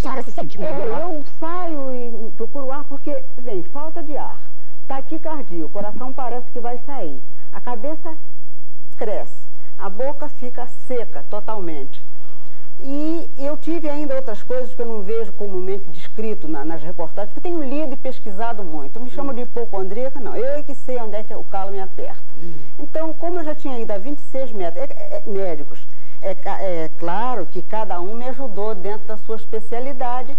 senhora se sente melhor? Eu saio e procuro ar porque, vem, falta de ar, taquicardia, o coração parece que vai sair, a cabeça cresce, a boca fica seca totalmente. E eu tive ainda outras coisas que eu não vejo comumente descrito nas reportagens, porque eu tenho lido e pesquisado muito. Me chamam de hipocondríaca, não. Eu é que sei onde é que o calo me aperta. Então, como eu já tinha ido a 26 médicos, é claro que cada um me ajudou dentro da sua especialidade.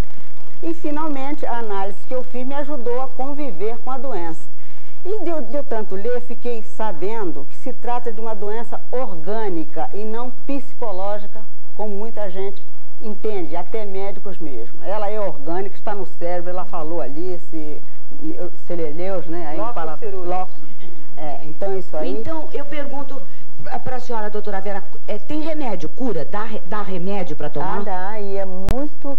E, finalmente, a análise que eu fiz me ajudou a conviver com a doença. E de eu tanto ler, fiquei sabendo que se trata de uma doença orgânica e não psicológica, como muita gente entende, até médicos mesmo. Ela é orgânica, está no cérebro, ela falou ali, celeleus, né? Aí então é isso aí. Então, eu pergunto para a senhora, doutora Vera, tem remédio, cura? Dá remédio para tomar? Dá, e é muito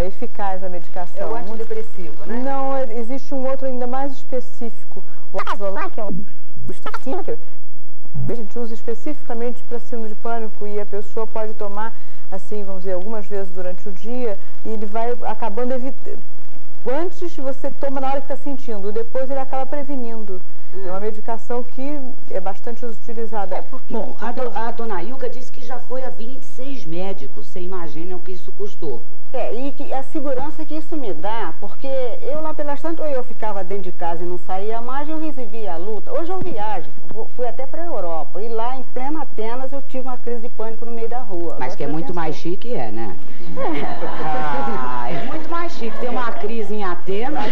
eficaz a medicação. É o antidepressivo, né? Não, existe um outro ainda mais específico. O Azolar, que é o Stacier, a gente usa especificamente para síndrome de pânico e a pessoa pode tomar, assim, vamos dizer, algumas vezes durante o dia e ele vai acabando evitando. Antes você toma na hora que está sentindo, depois ele acaba prevenindo. É uma medicação que é bastante utilizada. Bom, a dona Ilka disse que já foi a 26 médicos. Você imagina o que isso custou? E que a segurança que isso me dá, porque eu lá pelas tantas, ou eu ficava dentro de casa e não saía mais, eu recebia a luta. Hoje eu viajo, fui até para a Europa, e lá em plena Atenas eu tive uma crise de pânico no meio da rua. Mas que é muito mais chique, né? É muito mais chique ter uma crise em Atenas,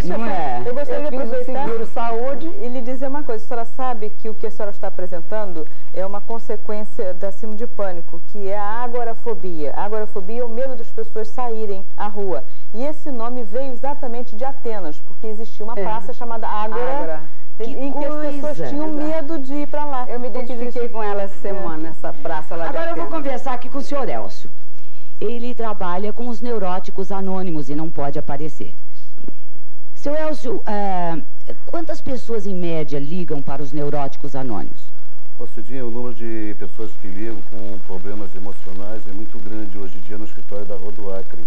não é? Eu gostaria de aproveitar seguro-saúde e lhe dizer uma coisa. A senhora sabe que o que a senhora está apresentando é uma consequência da síndrome de pânico, que é a agorafobia. A agorafobia é o medo das pessoas saírem à rua. E esse nome veio exatamente de Atenas, porque existia uma praça chamada Ágora, em que as pessoas tinham medo de ir para lá. Eu me identifiquei com ela essa semana, nessa praça lá de Atenas. Agora eu vou conversar aqui com o senhor Elcio. Ele trabalha com os neuróticos anônimos e não pode aparecer. Seu Elcio, quantas pessoas em média ligam para os neuróticos anônimos? Cidinha, o número de pessoas que ligam com problemas emocionais é muito grande hoje em dia no escritório da Rua do Acre.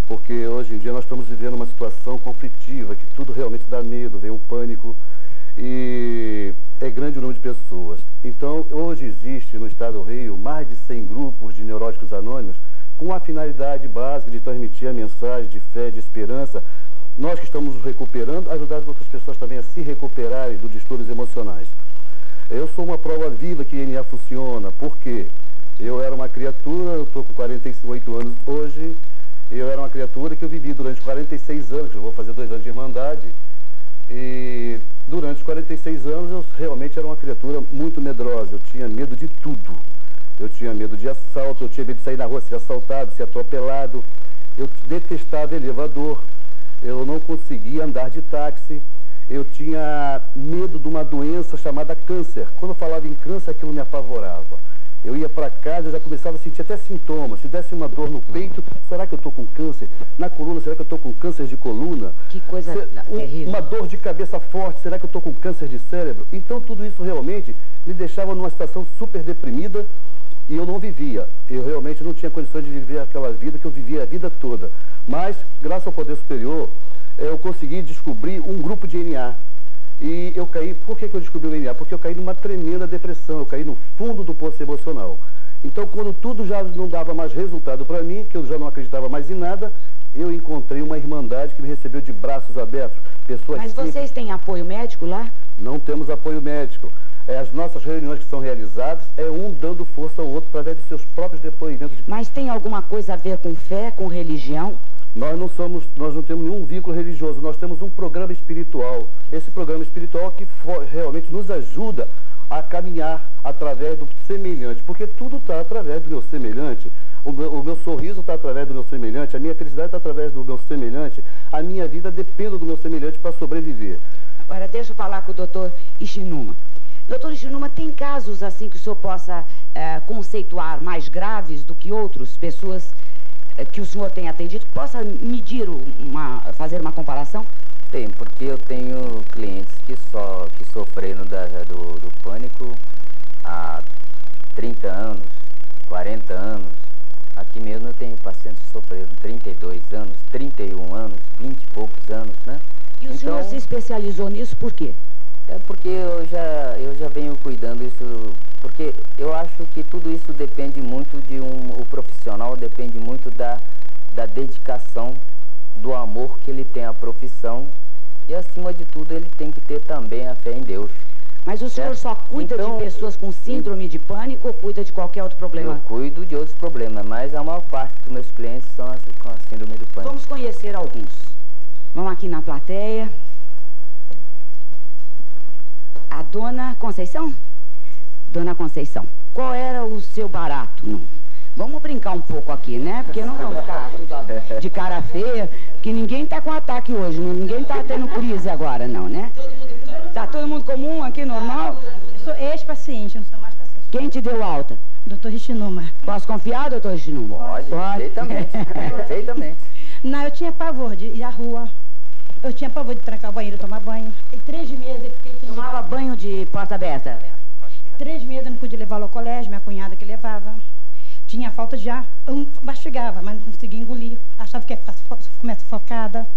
Porque hoje em dia nós estamos vivendo uma situação conflitiva, que tudo realmente dá medo, vem o pânico e é grande o número de pessoas. Então, hoje existe no estado do Rio mais de 100 grupos de neuróticos anônimos com a finalidade básica de transmitir a mensagem de fé, de esperança. Nós que estamos nos recuperando, ajudar as outras pessoas também a se recuperarem dos distúrbios emocionais. Eu sou uma prova viva que NA funciona, porque eu era uma criatura, eu estou com 48 anos hoje, eu era uma criatura que eu vivi durante 46 anos, eu vou fazer 2 anos de irmandade, e durante os 46 anos eu realmente era uma criatura muito medrosa, eu tinha medo de tudo. Eu tinha medo de assalto, eu tinha medo de sair na rua, ser assaltado, ser atropelado, eu detestava elevador, eu não conseguia andar de táxi. Eu tinha medo de uma doença chamada câncer. Quando eu falava em câncer, aquilo me apavorava. Eu ia para casa, eu já começava a sentir até sintomas. Se desse uma dor no peito, será que eu estou com câncer? Na coluna, será que eu estou com câncer de coluna? Que coisa terrível. Uma dor de cabeça forte, será que eu estou com câncer de cérebro? Então tudo isso realmente me deixava numa situação super deprimida e eu não vivia. Eu realmente não tinha condições de viver aquela vida que eu vivia a vida toda. Mas, graças ao poder superior, eu consegui descobrir um grupo de NA. E eu caí, por que eu descobri o NA? Porque eu caí numa tremenda depressão, eu caí no fundo do poço emocional. Então, quando tudo já não dava mais resultado para mim, que eu já não acreditava mais em nada, eu encontrei uma irmandade que me recebeu de braços abertos. Pessoas Mas vocês têm apoio médico lá? Não temos apoio médico. As nossas reuniões que são realizadas é um dando força ao outro através dos seus próprios depoimentos. Mas tem alguma coisa a ver com fé, com religião? Nós não temos nenhum vínculo religioso, nós temos um programa espiritual. Esse programa espiritual que realmente nos ajuda a caminhar através do semelhante, porque tudo está através do meu semelhante. O meu sorriso está através do meu semelhante, a minha felicidade está através do meu semelhante, a minha vida depende do meu semelhante para sobreviver. Agora, deixa eu falar com o doutor Ishinuma. Doutor Ishinuma, tem casos assim que o senhor possa conceituar mais graves do que outros, pessoas que o senhor tem atendido, que possa medir, fazer uma comparação? Tem, porque eu tenho clientes que sofreram do pânico há 30 anos, 40 anos. Aqui mesmo eu tenho pacientes que sofreram 32 especializou nisso por quê? É porque eu já venho cuidando isso, porque eu acho que tudo isso depende muito o profissional depende muito da dedicação, do amor que ele tem à profissão e, acima de tudo, ele tem que ter também a fé em Deus. Mas o senhor só cuida de pessoas com síndrome de pânico ou cuida de qualquer outro problema? Eu cuido de outros problemas, mas a maior parte dos meus clientes são com a síndrome do pânico. Vamos conhecer alguns. Vamos aqui na plateia. A dona Conceição? Dona Conceição, qual era o seu barato? Não. Vamos brincar um pouco aqui, né? Porque não vamos ficar tudo de cara feia, porque ninguém tá com ataque hoje, ninguém tá tendo crise agora, não, né? Tá todo mundo comum aqui, normal? Eu sou ex-paciente, não sou mais paciente. Quem te deu alta? Doutor Richinuma. Posso confiar, doutor Richinuma? Pode, perfeitamente, perfeitamente. Não, eu tinha pavor de ir à rua. Eu tinha pavor de trancar o banheiro e tomar banho. Em 3 meses eu fiquei... Tomava banho de porta aberta? 3 meses eu não podia levá-lo ao colégio, minha cunhada que levava. Tinha falta de ar, eu mastigava, mas não conseguia engolir. Achava que ia ficar sufocada.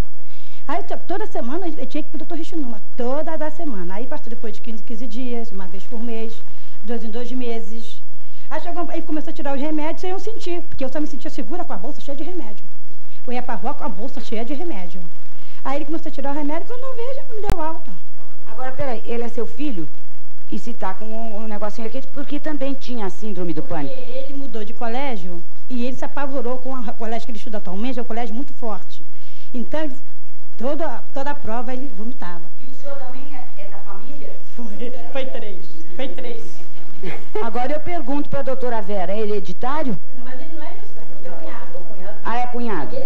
Aí toda semana eu tinha que ir para o doutor Richinuma, toda a semana. Aí passou depois de 15 dias, uma vez por mês, 2 em 2 meses. Aí começou a tirar os remédios sem eu sentir, porque eu só me sentia segura com a bolsa cheia de remédio. Eu ia para a rua com a bolsa cheia de remédio. Aí ele começou a tirar o remédio, quando eu vejo, me deu alta. Agora, peraí, ele é seu filho? E se tá com um negocinho aqui, porque também tinha a síndrome do pânico? Porque ele mudou de colégio e ele se apavorou com o colégio que ele estuda atualmente, é um colégio muito forte. Então, toda a prova ele vomitava. E o senhor também é da família? Foi 3. Agora eu pergunto para a doutora Vera, é hereditário? Não, mas ele não é meu sangue, ele é cunhado. Ah, é cunhado?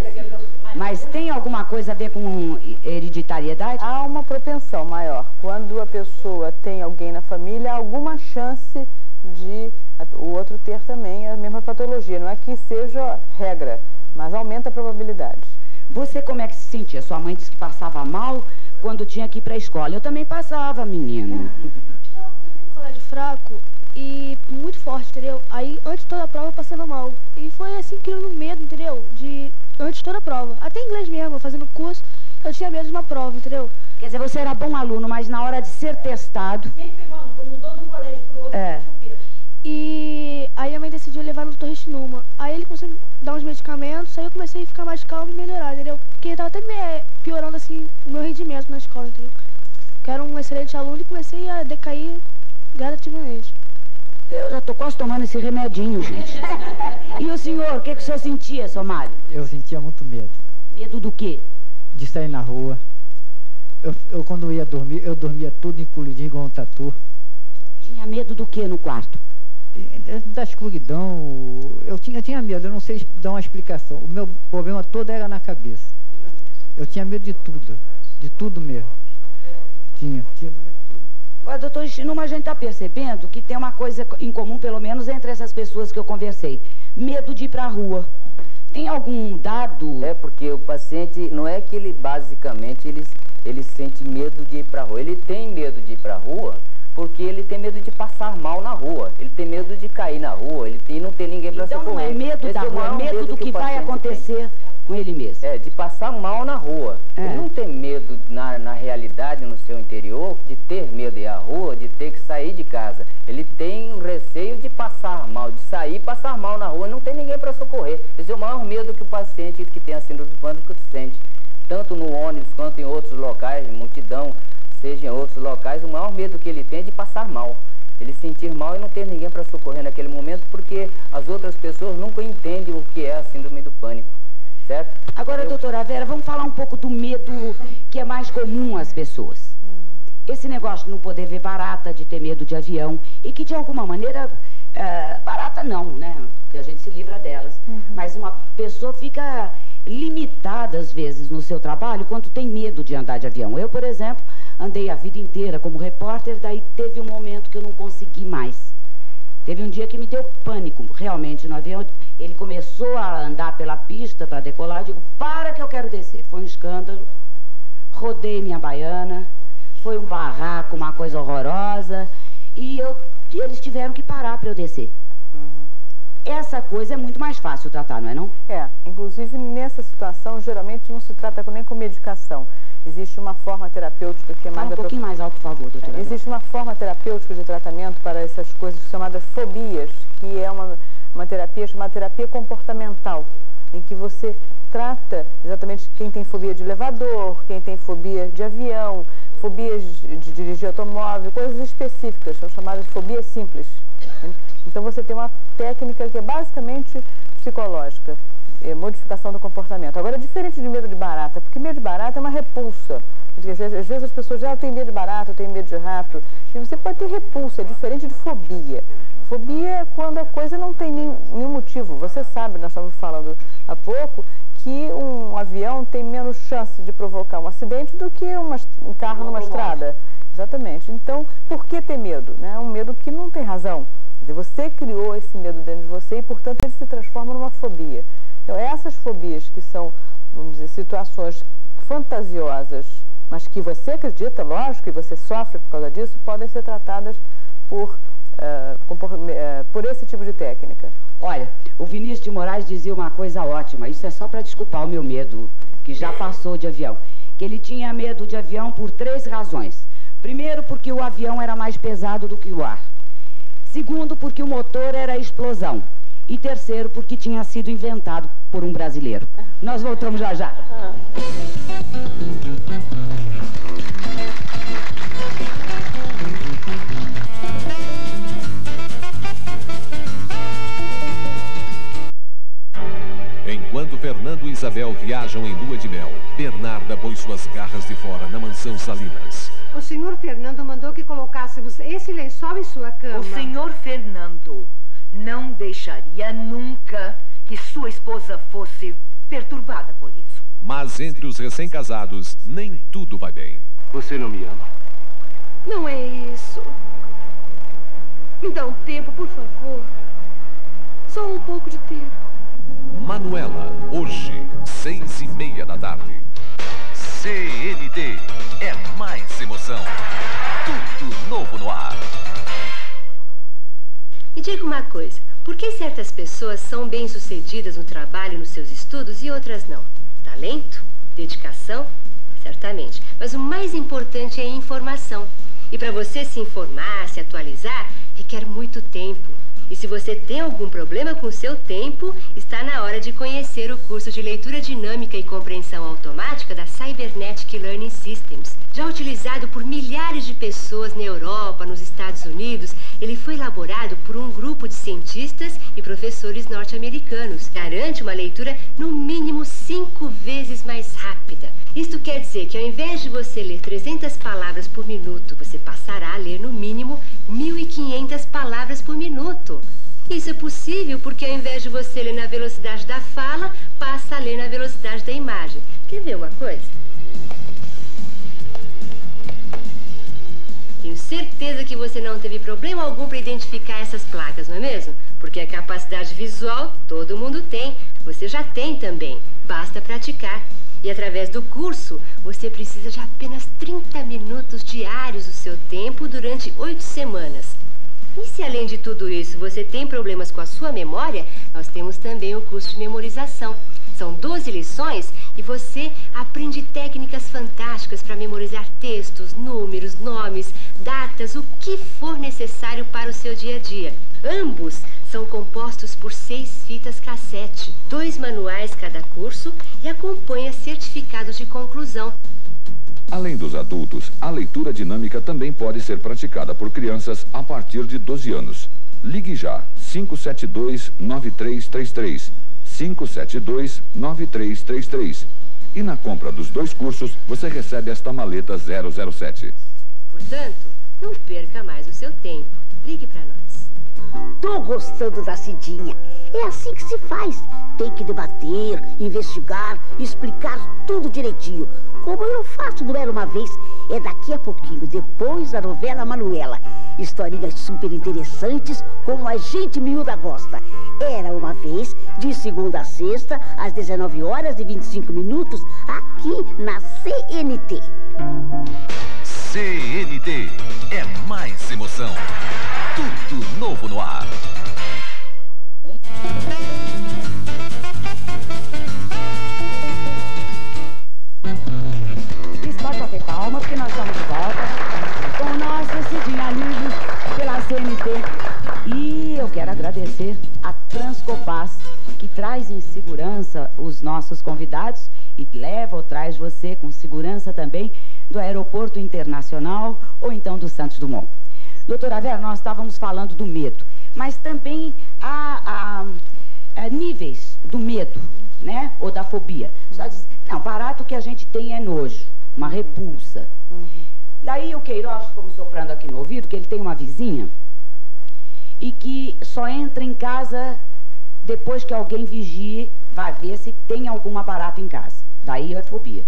Mas tem alguma coisa a ver com hereditariedade? Há uma propensão maior. Quando a pessoa tem alguém na família, há alguma chance de o outro ter também a mesma patologia. Não é que seja regra, mas aumenta a probabilidade. Você como é que se sentia? Sua mãe disse que passava mal quando tinha que ir para a escola. Eu também passava, menino. Colégio fraco e muito forte, entendeu? Aí, antes de toda a prova, eu passava mal. E foi assim, criando medo, entendeu? Antes de toda a prova. Até inglês mesmo, fazendo curso, eu tinha medo de uma prova, entendeu? Quer dizer, você era bom aluno, mas na hora de ser testado... Sempre foi bom aluno, quando mudou de um colégio para o outro, E aí a mãe decidiu levar no doutor Richinuma. Aí ele começou a dar uns medicamentos, aí eu comecei a ficar mais calmo e melhorar, entendeu? Porque tava até piorando, assim, o meu rendimento na escola, entendeu? Eu era um excelente aluno e comecei a decair gradativamente. Eu já tô quase tomando esse remedinho, gente. E o senhor, o que o senhor sentia, seu Mário? Eu sentia muito medo. Medo do quê? De sair na rua. Eu quando ia dormir, eu dormia tudo encolhidinho igual um tatu. Tinha medo do quê no quarto? Da escuridão. Eu tinha medo, eu não sei dar uma explicação. O meu problema todo era na cabeça. Eu tinha medo de tudo mesmo. Tinha medo de tudo. Agora, doutor Richinuma, a gente está percebendo que tem uma coisa em comum, pelo menos entre essas pessoas que eu conversei. Medo de ir para a rua. Tem algum dado? É porque o paciente, não é que ele basicamente, ele sente medo de ir para a rua. Ele tem medo de ir para a rua porque ele tem medo de passar mal na rua. Ele tem medo de cair na rua, não tem ninguém para socorrer. Então não é medo da rua, é medo do que vai acontecer com ele mesmo. É, de passar mal na rua. Ele não tem medo, na realidade, no seu interior, de ter medo de ir à rua, de ter que sair de casa. Ele tem um receio de passar mal, de sair e passar mal na rua. Não tem ninguém para socorrer. Esse é o maior medo que o paciente que tem a síndrome do pânico sente. Tanto no ônibus quanto em outros locais, multidão, seja em outros locais, o maior medo que ele tem é de passar mal. Ele sentir mal e não ter ninguém para socorrer naquele momento, porque as outras pessoas nunca entendem o que é a síndrome do pânico. Certo? Agora, doutora Vera, vamos falar um pouco do medo que é mais comum às pessoas. Esse negócio de não poder ver barata, de ter medo de avião, e que de alguma maneira, barata não, né? Porque a gente se livra delas. Mas uma pessoa fica limitada, às vezes, no seu trabalho quando tem medo de andar de avião. Eu, por exemplo, andei a vida inteira como repórter, daí teve um momento que eu não consegui mais. Teve um dia que me deu pânico, realmente, no avião. Ele começou a andar pela pista para decolar, eu digo, para que eu quero descer. Foi um escândalo, rodei minha baiana, foi um barraco, uma coisa horrorosa, e eles tiveram que parar para eu descer. essa coisa é muito mais fácil tratar, não é não? Inclusive nessa situação, geralmente não se trata nem com medicação. Existe uma forma terapêutica que é mais... Fala um pouquinho mais alto, por favor, doutora. Existe uma forma terapêutica de tratamento para essas coisas chamadas fobias, que é uma terapia chamada terapia comportamental, em que você trata exatamente quem tem fobia de elevador, quem tem fobia de avião, fobias de dirigir automóvel, coisas específicas, são chamadas de fobias simples. Então você tem uma técnica que é basicamente psicológica, modificação do comportamento. Agora é diferente de medo de barata, porque medo de barata é uma repulsa. Às vezes as pessoas dizem, eu tenho medo de barata, eu tenho medo de rato. E você pode ter repulsa, é diferente de fobia. Fobia é quando a coisa não tem nenhum motivo. Você sabe, nós estávamos falando há pouco, que um avião tem menos chance de provocar um acidente do que um carro numa estrada. Exatamente. Então, por que ter medo? É um medo que não tem razão. Quer dizer, você criou esse medo dentro de você e, portanto, ele se transforma numa fobia. Então, essas fobias que são, vamos dizer, situações fantasiosas, mas que você acredita, lógico, e você sofre por causa disso, podem ser tratadas por esse tipo de técnica. Olha, o Vinícius de Moraes dizia uma coisa ótima, isso é só para desculpar o meu medo, que já passou de avião, que ele tinha medo de avião por 3 razões. Primeiro, porque o avião era mais pesado do que o ar. Segundo, porque o motor era explosão. E terceiro, porque tinha sido inventado por um brasileiro. Nós voltamos já já. Enquanto Fernando e Isabel viajam em lua de mel, Bernarda põe suas garras de fora na mansão Salinas. O senhor Fernando mandou que colocássemos esse lençol em sua cama. O senhor Fernando não deixaria nunca que sua esposa fosse perturbada por isso. Mas entre os recém-casados, nem tudo vai bem. Você não me ama? Não é isso. Me dá um tempo, por favor. Só um pouco de tempo. Manuela, hoje, 6:30 da tarde. CNT é mais emoção. Tudo novo no ar. Me diga uma coisa, por que certas pessoas são bem-sucedidas no trabalho e nos seus estudos e outras não? Talento? Dedicação? Certamente. Mas o mais importante é a informação. E para você se informar, se atualizar, requer muito tempo. E se você tem algum problema com o seu tempo, está na hora de conhecer o curso de leitura dinâmica e compreensão automática da Cybernetic Learning Systems. Já utilizado por milhares de pessoas na Europa, nos Estados Unidos, ele foi elaborado por um grupo de cientistas e professores norte-americanos. Garante uma leitura no mínimo 5 vezes mais rápida. Isto quer dizer que ao invés de você ler 300 palavras por minuto, você passará a ler no mínimo 1.500 palavras por minuto. Isso é possível porque ao invés de você ler na velocidade da fala, passa a ler na velocidade da imagem. Quer ver uma coisa? Tenho certeza que você não teve problema algum para identificar essas placas, não é mesmo? Porque a capacidade visual todo mundo tem. Você já tem também. Basta praticar. E através do curso, você precisa de apenas 30 minutos diários do seu tempo durante 8 semanas. E se além de tudo isso você tem problemas com a sua memória, nós temos também o curso de memorização. São 12 lições e você aprende técnicas fantásticas para memorizar textos, números, nomes, datas, o que for necessário para o seu dia a dia. Ambos são compostos por 6 fitas cassete, 2 manuais cada curso e acompanha certificados de conclusão. Além dos adultos, a leitura dinâmica também pode ser praticada por crianças a partir de 12 anos. Ligue já 572-9333, 572-9333. E na compra dos 2 cursos, você recebe esta maleta 007. Portanto, não perca mais o seu tempo. Ligue para nós. Tô gostando da Cidinha. É assim que se faz. Tem que debater, investigar, explicar tudo direitinho. Como eu faço do Era Uma Vez, é daqui a pouquinho, depois da novela Manuela. Historinhas super interessantes, como a gente miúda gosta. Era Uma Vez, de segunda a sexta, às 19h25, aqui na CNT. CNT é mais emoção. Tudo novo no ar. Pode bater palma, porque nós estamos de volta com o nosso Cidinha Livre pela CNT. E eu quero agradecer a Transcopaz, que traz em segurança os nossos convidados e leva ou traz você com segurança também do Aeroporto Internacional ou então do Santos Dumont. Doutora Vera, nós estávamos falando do medo, mas também há níveis do medo, né? Ou da fobia. Só diz, não, barato que a gente tem é nojo, uma repulsa. Daí o Queiroz ficou me soprando aqui no ouvido que ele tem uma vizinha e que só entra em casa depois que alguém vigie, vai ver se tem alguma barata em casa. Daí a fobia.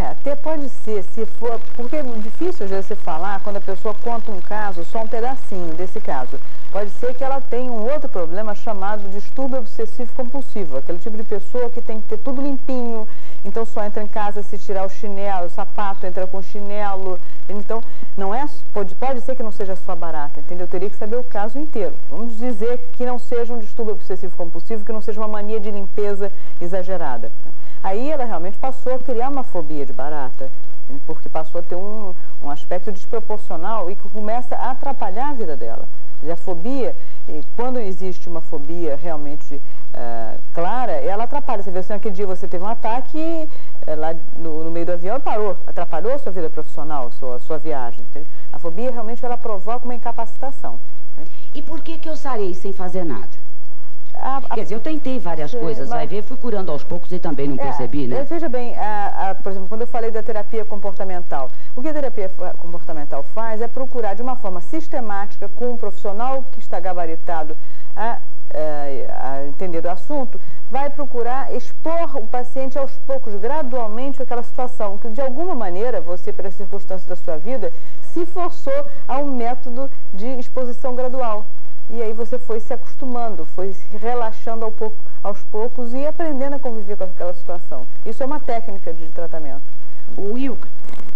Até pode ser, se for, porque é difícil às vezes você falar quando a pessoa conta um caso, só um pedacinho desse caso. Pode ser que ela tenha um outro problema chamado distúrbio obsessivo compulsivo, aquele tipo de pessoa que tem que ter tudo limpinho, então só entra em casa se tirar o chinelo, o sapato, entra com o chinelo. Então, não é, pode ser que não seja só barata, entendeu? Eu teria que saber o caso inteiro. Vamos dizer que não seja um distúrbio obsessivo compulsivo, que não seja uma mania de limpeza exagerada. Aí ela realmente passou a criar uma fobia de barata, porque passou a ter um aspecto desproporcional e que começa a atrapalhar a vida dela. E a fobia, quando existe uma fobia realmente clara, ela atrapalha. Você vê se naquele dia você teve um ataque lá no meio do avião e parou, atrapalhou a sua vida profissional, a sua viagem. Entendeu? A fobia realmente ela provoca uma incapacitação. Né? E por que eu sarei sem fazer nada? Quer dizer, eu tentei várias coisas, vai ver, fui curando aos poucos e também não percebi, né? Veja bem, por exemplo, quando eu falei da terapia comportamental, o que a terapia comportamental faz é procurar de uma forma sistemática, com um profissional que está gabaritado a entender o assunto, vai procurar expor o paciente aos poucos, gradualmente, aquela situação que de alguma maneira você, pelas circunstâncias da sua vida, se forçou a um método de exposição gradual. E aí você foi se acostumando, foi se relaxando aos poucos e aprendendo a conviver com aquela situação. Isso é uma técnica de tratamento. Wilka,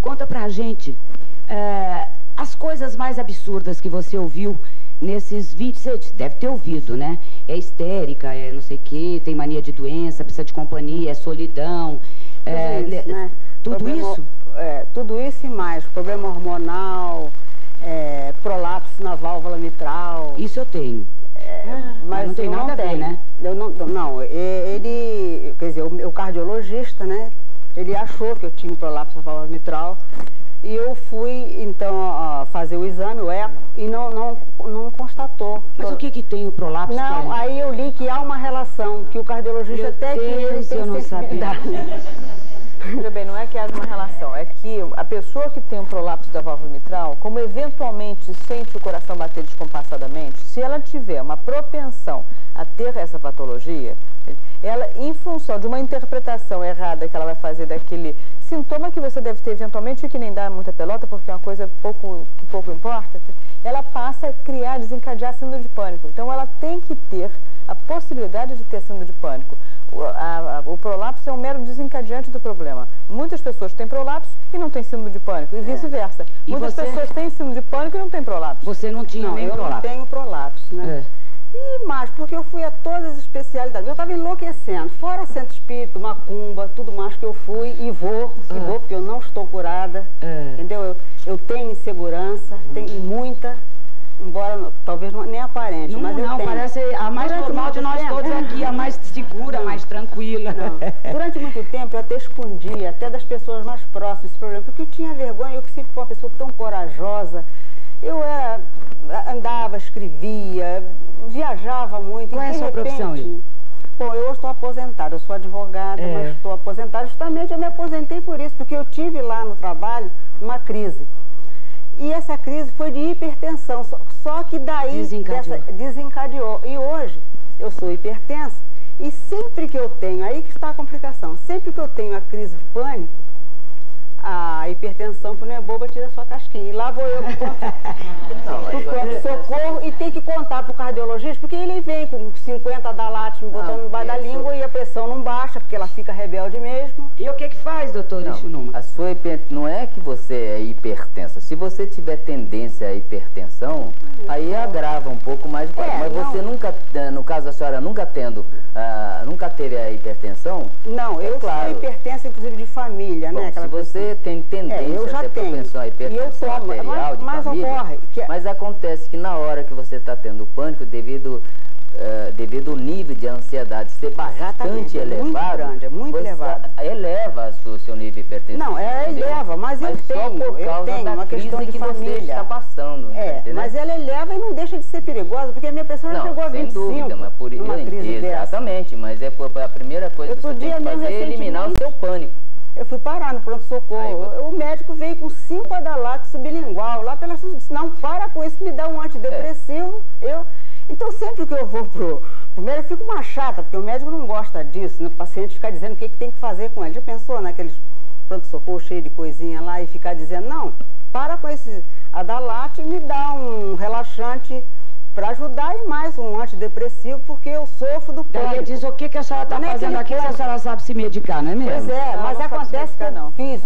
conta pra gente as coisas mais absurdas que você ouviu nesses 20... Você deve ter ouvido, né? É histérica, é não sei o quê, tem mania de doença, precisa de companhia, é solidão. Isso, né? Tudo isso? Tudo isso e mais. Problema hormonal... prolapso na válvula mitral. Isso eu tenho. Mas não tem nada a ver, né? Ele, quer dizer, o cardiologista, né? Ele achou que eu tinha prolapso na válvula mitral e eu fui, então, fazer o exame, o eco, e não constatou. Mas o que tem o prolapso? Não, aí eu li que há uma relação, que o cardiologista até que ele tem sensibilidade. Veja bem, não é que haja uma relação, é que a pessoa que tem um prolapso da válvula mitral, como eventualmente sente o coração bater descompassadamente, se ela tiver uma propensão a ter essa patologia, ela, em função de uma interpretação errada que ela vai fazer daquele sintoma que você deve ter eventualmente e que nem dá muita pelota, porque é uma coisa que pouco importa, ela passa a desencadear síndrome de pânico. Então ela tem que ter a possibilidade de ter síndrome de pânico. O prolapso é um mero desencadeante do problema. Muitas pessoas têm prolapso e não têm síndrome de pânico, e vice-versa. Muitas pessoas têm síndrome de pânico e não têm prolapso. Você não tinha nem prolapso? Eu não tenho prolapso, né? E mais, porque eu fui a todas as especialidades. Eu estava enlouquecendo. Fora centro espírita, macumba, tudo mais que eu fui e vou, porque eu não estou curada. Entendeu? Eu tenho insegurança, tenho muita. Embora talvez nem aparente, mas eu tenho. Parece a mais normal de nós todos aqui, a mais segura, a mais tranquila. Durante muito tempo eu até escondia, até das pessoas mais próximas, esse problema, porque eu tinha vergonha, eu sempre fui uma pessoa tão corajosa. Eu andava, escrevia, viajava muito. Qual é a sua profissão? Bom, eu estou aposentada, eu sou advogada, mas estou aposentada. Justamente eu me aposentei por isso, porque eu tive lá no trabalho uma crise. E essa crise foi de hipertensão, só que daí desencadeou. E hoje eu sou hipertensa e sempre que eu tenho, aí que está a complicação, sempre que eu tenho a crise de pânico, a hipertensão, que não é boba, tira sua casquinha. E lá vou eu pro socorro e tem que contar pro cardiologista, porque ele vem com 50 dalates me botando no bar da língua e a pressão não baixa, porque ela fica rebelde mesmo. E o que faz, doutor Ishinuma? A sua não é que você é hipertensa. Se você tiver tendência à hipertensão, aí agrava um pouco mais o quadro. Mas você nunca, no caso da senhora, nunca teve a hipertensão? Não, eu sou hipertensa, inclusive, de família, né? Se você tem tendência a ter propensão à hipertensão arterial de família, mas acontece que na hora que você está tendo pânico, devido ao nível de ansiedade ser bastante elevado, é muito elevado. Eleva o seu nível hipertensivo. Não, eleva, mas eu tenho uma questão de família. Você está passando, mas ela eleva e não deixa de ser perigosa, porque a minha pressão já chegou a 25. Sem dúvida, mas por isso, exatamente, mas a primeira coisa que você tem que fazer é eliminar o seu pânico. Eu fui parar no pronto-socorro. O médico veio com 5 Adalac sublingual, lá pela disse, não, para com isso, me dá um antidepressivo. Então, sempre que eu vou pro médico, eu fico uma chata, porque o médico não gosta disso, né? O paciente ficar dizendo o que tem que fazer com ele. Já pensou naqueles pronto-socorro cheio de coisinha lá e ficar dizendo, não, para com esse Adalat e me dá um relaxante para ajudar e mais um antidepressivo, porque eu sofro do pânico. Daí diz, o que a senhora está fazendo aqui se a senhora sabe se medicar, não é mesmo? Pois é, mas acontece que eu fiz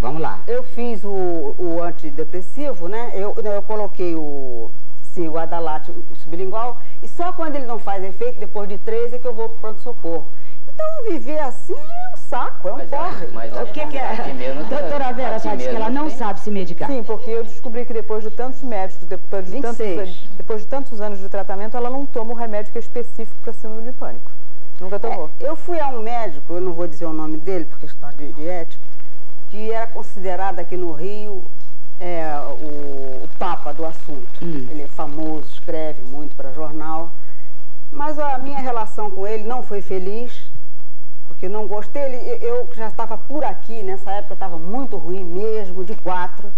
Vamos lá. Eu fiz o antidepressivo, né? Eu coloquei o Adalat sublingual, e só quando ele não faz efeito, depois de 3, é que eu vou pro pronto-socorro. Então, viver assim é um saco, é um porre. O que é? Doutora Vera, a senhora disse que ela não sabe se medicar. Sim, porque eu descobri que depois de tantos médicos, depois de tantos anos de tratamento, ela não toma o remédio que é específico para síndrome de pânico. Nunca tomou. Eu fui a um médico, eu não vou dizer o nome dele, por questão de ética, que era considerado aqui no Rio o papa do assunto. Ele é famoso, escreve muito para jornal, mas a minha relação com ele não foi feliz, porque não gostei. Eu já estava por aqui, nessa época eu estava muito ruim mesmo, de 4,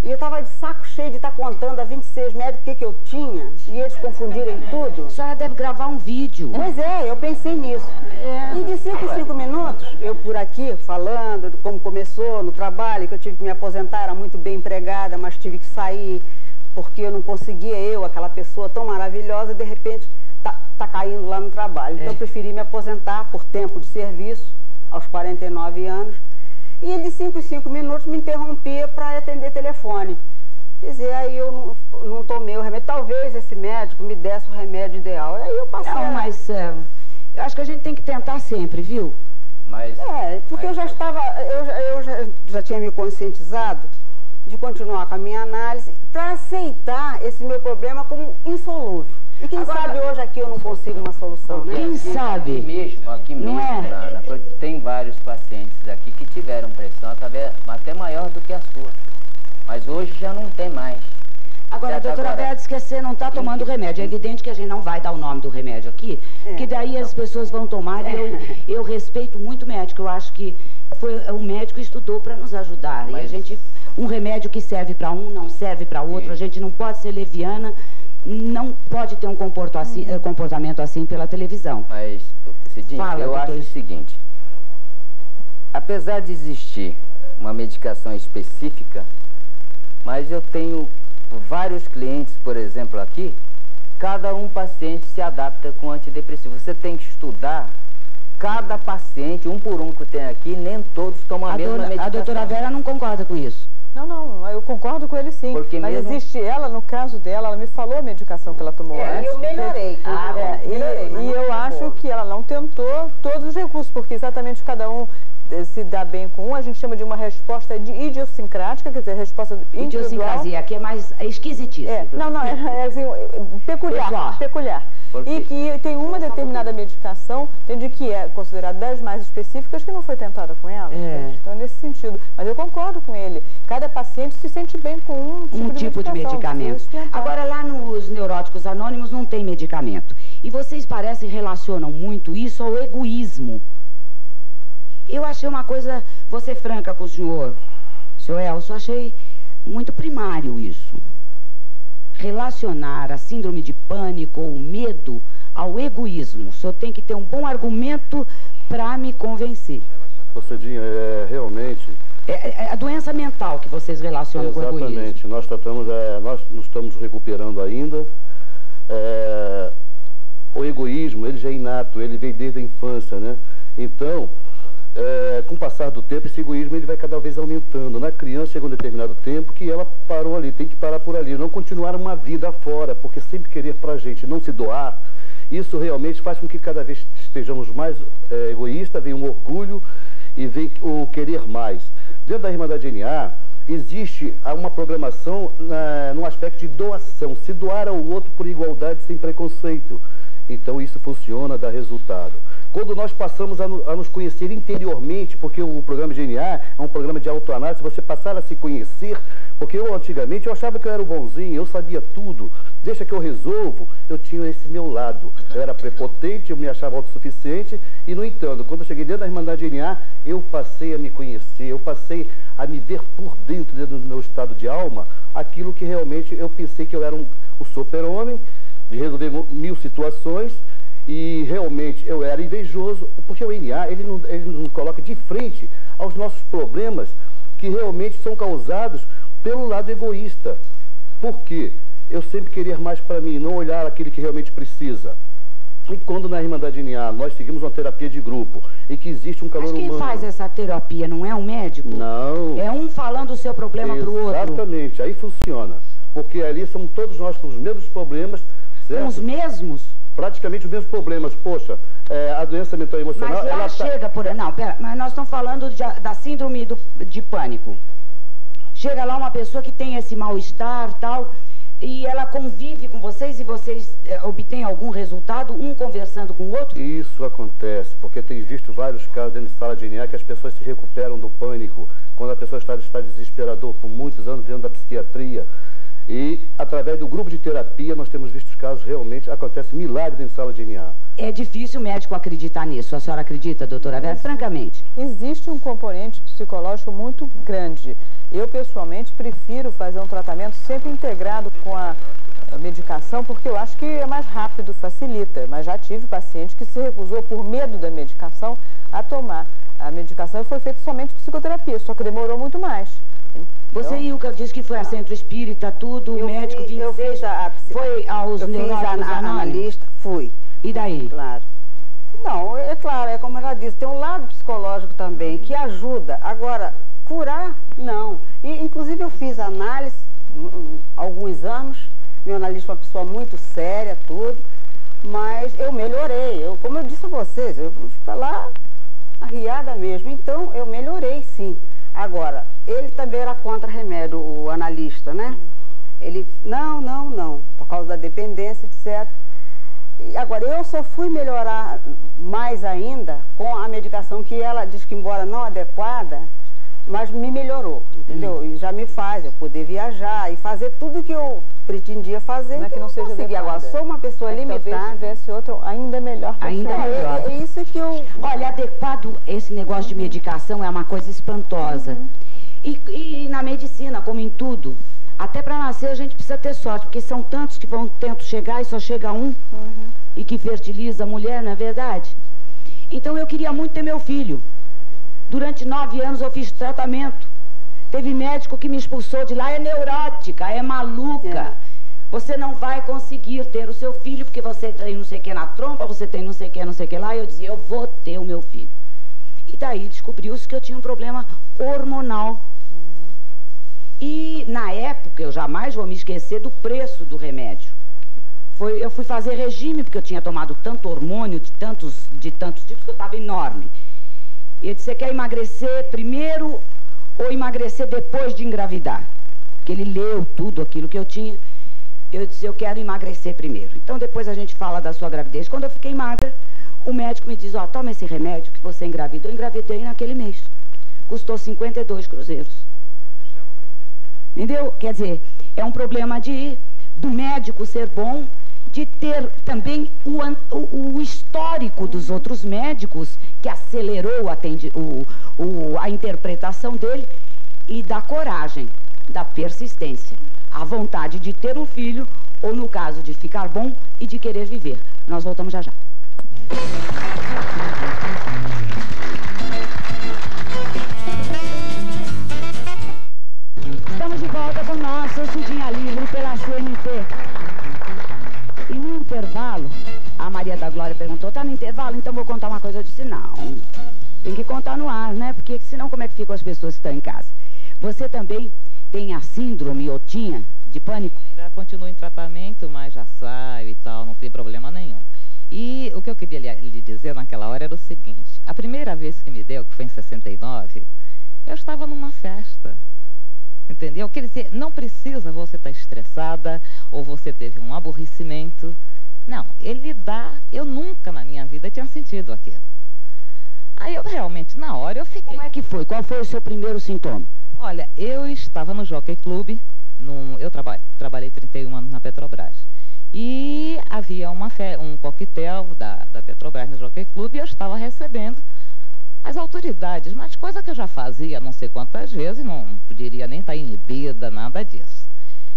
e eu estava de saco cheio de estar contando a 26 médicos o que eu tinha, e eles confundirem tudo. A senhora deve gravar um vídeo. Pois é, eu pensei nisso. E de 5 em 5 minutos, eu por aqui, falando de como começou no trabalho, que eu tive que me aposentar, era muito bem empregada, mas tive que sair, porque eu não conseguia, aquela pessoa tão maravilhosa, de repente, tá caindo lá no trabalho. Então eu preferi me aposentar por tempo de serviço, aos 49 anos, e ele de 5 em 5 minutos me interrompia para atender telefone. Quer dizer, aí eu não tomei o remédio. Talvez esse médico me desse o remédio ideal. Aí eu passei. Não, mas eu acho que a gente tem que tentar sempre, viu? Porque eu já estava, eu já tinha me conscientizado de continuar com a minha análise para aceitar esse meu problema como insolúvel. E quem sabe hoje aqui eu não consigo uma solução, né? Quem sabe? Aqui mesmo, tem vários pacientes aqui que tiveram pressão até maior do que a sua. Mas hoje já não tem mais. Agora, a doutora Vera disse que você não está tomando remédio. É evidente que a gente não vai dar o nome do remédio aqui, que daí as pessoas vão tomar. E eu respeito muito o médico. Eu acho que o médico estudou para nos ajudar. E um remédio que serve para um, não serve para outro. A gente não pode ser leviana, não pode ter um comportamento assim pela televisão. Mas, Cidinho, eu acho o seguinte. Apesar de existir uma medicação específica, mas eu tenho vários clientes, por exemplo, aqui, cada paciente se adapta com antidepressivo. Você tem que estudar cada paciente, um por um que tem aqui, nem todos tomam a mesma medicação. A doutora Vera não concorda com isso. Não, eu concordo com ele sim. Porque mas existe ela, no caso dela, ela me falou a medicação que ela tomou antes. E eu melhorei. E eu acho que ela não tentou todos os recursos, porque exatamente cada um se dá bem com a gente chama de uma resposta idiosincrática, quer dizer, resposta individual. Idiosincrasia, que é mais esquisitíssimo. É assim, peculiar. E que tem uma determinada medicação, de que é considerada das mais específicas, que não foi tentada com ela. Então, nesse sentido. Mas eu concordo com ele. Cada paciente se sente bem com um tipo de medicamento. Agora, lá nos Neuróticos Anônimos não tem medicamento. E vocês parecem relacionam muito isso ao egoísmo. Eu achei uma coisa, vou ser franca com o senhor Elcio, achei muito primário isso. Relacionar a síndrome de pânico ou medo ao egoísmo. O senhor tem que ter um bom argumento para me convencer. Cidinha, realmente... É a doença mental que vocês relacionam com o egoísmo. Exatamente. Nós nos estamos recuperando ainda. O egoísmo, ele já é inato, ele vem desde a infância, né? Então, com o passar do tempo, esse egoísmo ele vai cada vez aumentando. Na criança chega um determinado tempo que ela parou ali, tem que parar por ali, não continuar uma vida fora, porque sempre querer pra gente não se doar, isso realmente faz com que cada vez estejamos mais egoístas, vem um orgulho e vem o querer mais. Dentro da Irmandade NA, existe uma programação no aspecto de doação, se doar ao outro por igualdade, sem preconceito. Então isso funciona, dá resultado. Quando nós passamos a nos conhecer interiormente, porque o programa GNA é um programa de autoanálise, você passar a se conhecer, porque eu antigamente eu achava que eu era o bonzinho, eu sabia tudo, deixa que eu resolvo, eu tinha esse meu lado. Eu era prepotente, eu me achava autossuficiente e, no entanto, quando eu cheguei dentro da Irmandade GNA, eu passei a me conhecer, eu passei a me ver por dentro do meu estado de alma, aquilo que realmente eu pensei que eu era um super-homem, de resolver 1000 situações, e realmente eu era invejoso, porque o NA ele nos coloca de frente aos nossos problemas que realmente são causados pelo lado egoísta. Por quê? Eu sempre querer mais para mim, não olhar aquele que realmente precisa. E quando na Irmandade NA nós seguimos uma terapia de grupo e que existe um calor humano... Mas quem faz essa terapia não é um médico? Não. É um falando o seu problema para o outro? Exatamente, aí funciona. Porque ali somos todos nós com os mesmos problemas, certo? Com os mesmos? Praticamente os mesmos problemas. Poxa, a doença mental e emocional... Mas lá ela chega por... Não, pera, mas nós estamos falando da síndrome de pânico. Chega lá uma pessoa que tem esse mal-estar, tal, e ela convive com vocês e vocês obtêm algum resultado, um conversando com o outro? Isso acontece, porque tem visto vários casos dentro de sala de NA que as pessoas se recuperam do pânico, quando a pessoa está desesperador por muitos anos dentro da psiquiatria. E, através do grupo de terapia, nós temos visto os casos realmente, acontece milagre dentro de sala de NA. É difícil o médico acreditar nisso. A senhora acredita, doutora Vera? Francamente. Existe um componente psicológico muito grande. Eu, pessoalmente, prefiro fazer um tratamento sempre integrado com a medicação, porque eu acho que é mais rápido, facilita. Mas já tive paciente que se recusou, por medo da medicação, a tomar a medicação e foi feita somente psicoterapia, só que demorou muito mais. Você, Ilka, disse que foi a centro espírita, tudo, o médico 26, eu fiz foi aos neurólogos analista, fui. E daí? Claro. Não, é claro, é como eu já disse, tem um lado psicológico também, que ajuda. Agora, curar, não. E, inclusive, eu fiz análise há alguns anos, meu analista é uma pessoa muito séria, tudo, mas eu melhorei. Como eu disse a vocês, eu fui lá arriada mesmo, então eu melhorei, sim. Agora, ele também era contra remédio, o analista, né? Ele, não, por causa da dependência, etc. E agora, eu só fui melhorar mais ainda com a medicação que ela diz que, embora não adequada, mas me melhorou, entendeu? E já me faz eu poder viajar e fazer tudo que eu pretendia fazer. Não é que não seja adequada. Agora, sou uma pessoa limitada. Talvez tivesse outro ainda melhor. Ainda melhor. É isso que eu... Olha, adequado, esse negócio de medicação é uma coisa espantosa. E na medicina, como em tudo, até para nascer a gente precisa ter sorte, porque são tantos que vão tentando chegar e só chega um, e que fertiliza a mulher, não é verdade? Então eu queria muito ter meu filho. Durante 9 anos eu fiz tratamento. Teve médico que me expulsou de lá, é neurótica, é maluca. Você não vai conseguir ter o seu filho porque você tem não sei o que na trompa, você tem não sei o que lá. E eu dizia, eu vou ter o meu filho. E daí descobriu-se que eu tinha um problema hormonal. E na época, eu jamais vou me esquecer do preço do remédio. Eu fui fazer regime porque eu tinha tomado tanto hormônio de tantos tipos que eu estava enorme. E ele disse, você quer emagrecer primeiro ou emagrecer depois de engravidar? Porque ele leu tudo aquilo que eu tinha. Eu disse, eu quero emagrecer primeiro. Então depois a gente fala da sua gravidez. Quando eu fiquei magra, o médico me diz, ó, toma esse remédio que você engravidou. Eu engravidei naquele mês. Custou 52 cruzeiros. Entendeu? Quer dizer, é um problema do médico ser bom, de ter também o histórico dos outros médicos, que acelerou a interpretação dele, e da coragem, da persistência, a vontade de ter um filho, ou no caso de ficar bom e de querer viver. Nós voltamos já já. Estamos de volta com o nosso Cidinha Livre pela CNT. E no intervalo, a Maria da Glória perguntou, tá no intervalo? Então vou contar uma coisa. Eu disse, não, tem que contar no ar, né? Porque senão como é que ficam as pessoas que estão em casa? Você também tem a síndrome ou tinha de pânico? Ainda continuo em tratamento, mas já saio e tal, não tem problema nenhum. E o que eu queria lhe dizer naquela hora era o seguinte: a primeira vez que me deu, que foi em 69, eu estava numa festa, entendeu? Quer dizer, não precisa você estar estressada ou você teve um aborrecimento. Não, ele dá, eu nunca na minha vida tinha sentido aquilo. Aí eu realmente, na hora, eu fiquei... Como é que foi? Qual foi o seu primeiro sintoma? Olha, eu estava no Jockey Club, eu trabalhei 31 anos na Petrobras. E havia um coquetel da Petrobras no Jockey Club e eu estava recebendo as autoridades, mas coisa que eu já fazia não sei quantas vezes, não poderia nem estar inibida, nada disso.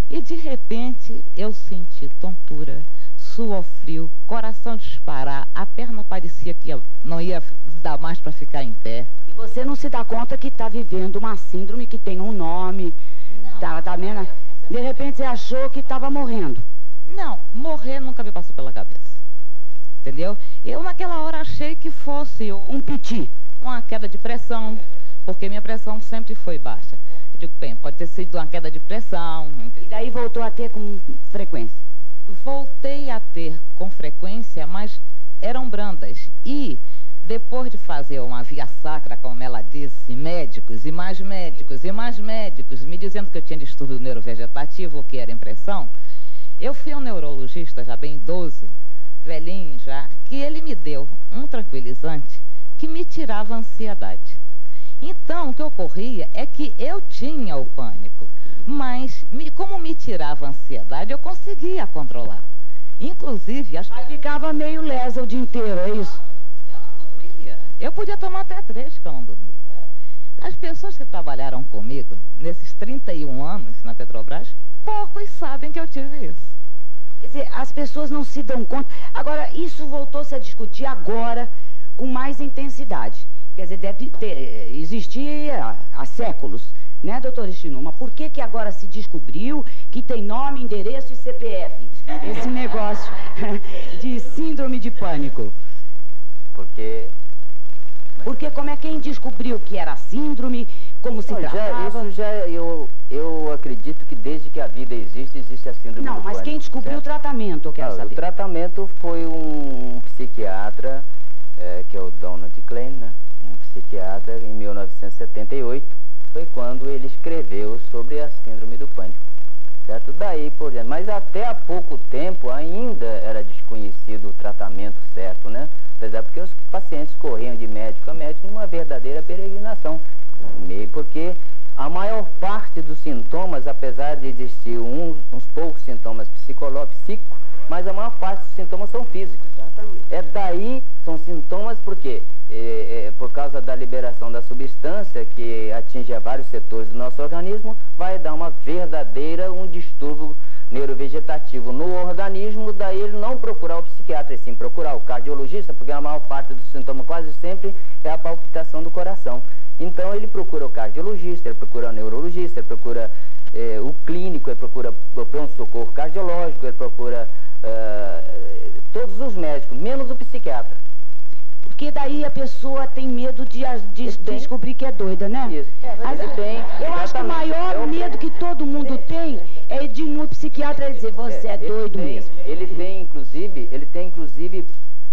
E de repente eu senti tontura, suor frio, coração disparar, a perna parecia que não ia dar mais para ficar em pé. E você não se dá conta que está vivendo uma síndrome que tem um nome, de repente você achou que estava morrendo. Não, morrer nunca me passou pela cabeça, entendeu? Eu naquela hora achei que fosse um piti, uma queda de pressão, porque minha pressão sempre foi baixa. Eu digo, bem, pode ter sido uma queda de pressão. Entendeu? E daí voltou a ter com frequência? Voltei a ter com frequência, mas eram brandas. E depois de fazer uma via sacra, como ela disse, médicos e mais médicos e mais médicos, me dizendo que eu tinha distúrbio neurovegetativo, o que era impressão, eu fui a um neurologista já bem idoso, velhinho já, que ele me deu um tranquilizante que me tirava a ansiedade. Então, o que ocorria é que eu tinha o pânico, mas como me tirava a ansiedade, eu conseguia controlar. Inclusive... Mas ficava meio lesa o dia inteiro, é isso? Eu não dormia. Eu podia tomar até 3 que eu não dormia. As pessoas que trabalharam comigo, nesses 31 anos na Petrobras, poucos sabem que eu tive isso. Quer dizer, as pessoas não se dão conta. Agora, isso voltou-se a discutir agora com mais intensidade. Quer dizer, deve existir há séculos, né, doutora Ishinuma? Por que agora se descobriu que tem nome, endereço e CPF? Esse negócio de síndrome de pânico. Porque como é quem descobriu que era síndrome, como se tratava? Eu acredito que desde que a vida existe a síndrome do pânico. Não, mas quem descobriu o tratamento, eu quero saber. O tratamento foi um psiquiatra, que é o Donald Klein, né? Um psiquiatra, em 1978, foi quando ele escreveu sobre a síndrome do pânico, certo? Daí por diante, mas até há pouco tempo ainda era desconhecido o tratamento certo, né? Apesar porque os pacientes corriam de médico a médico numa verdadeira peregrinação, porque a maior parte dos sintomas, apesar de existir uns poucos sintomas psíquicos, mas a maior parte dos sintomas são físicos. Daí, são sintomas porque por causa da liberação da substância que atinge vários setores do nosso organismo, vai dar um distúrbio neurovegetativo no organismo, daí ele não procurar o psiquiatra, e sim procurar o cardiologista, porque a maior parte dos sintomas quase sempre é a palpitação do coração. Então ele procura o cardiologista, ele procura o neurologista, ele procura o clínico, ele procura o pronto-socorro cardiológico, ele procura todos os médicos, menos o psiquiatra. Porque daí a pessoa tem medo de descobrir que é doida, né? Isso. Eu acho que o maior medo que todo mundo tem é de ir no psiquiatra e dizer, você é doido mesmo. Ele tem inclusive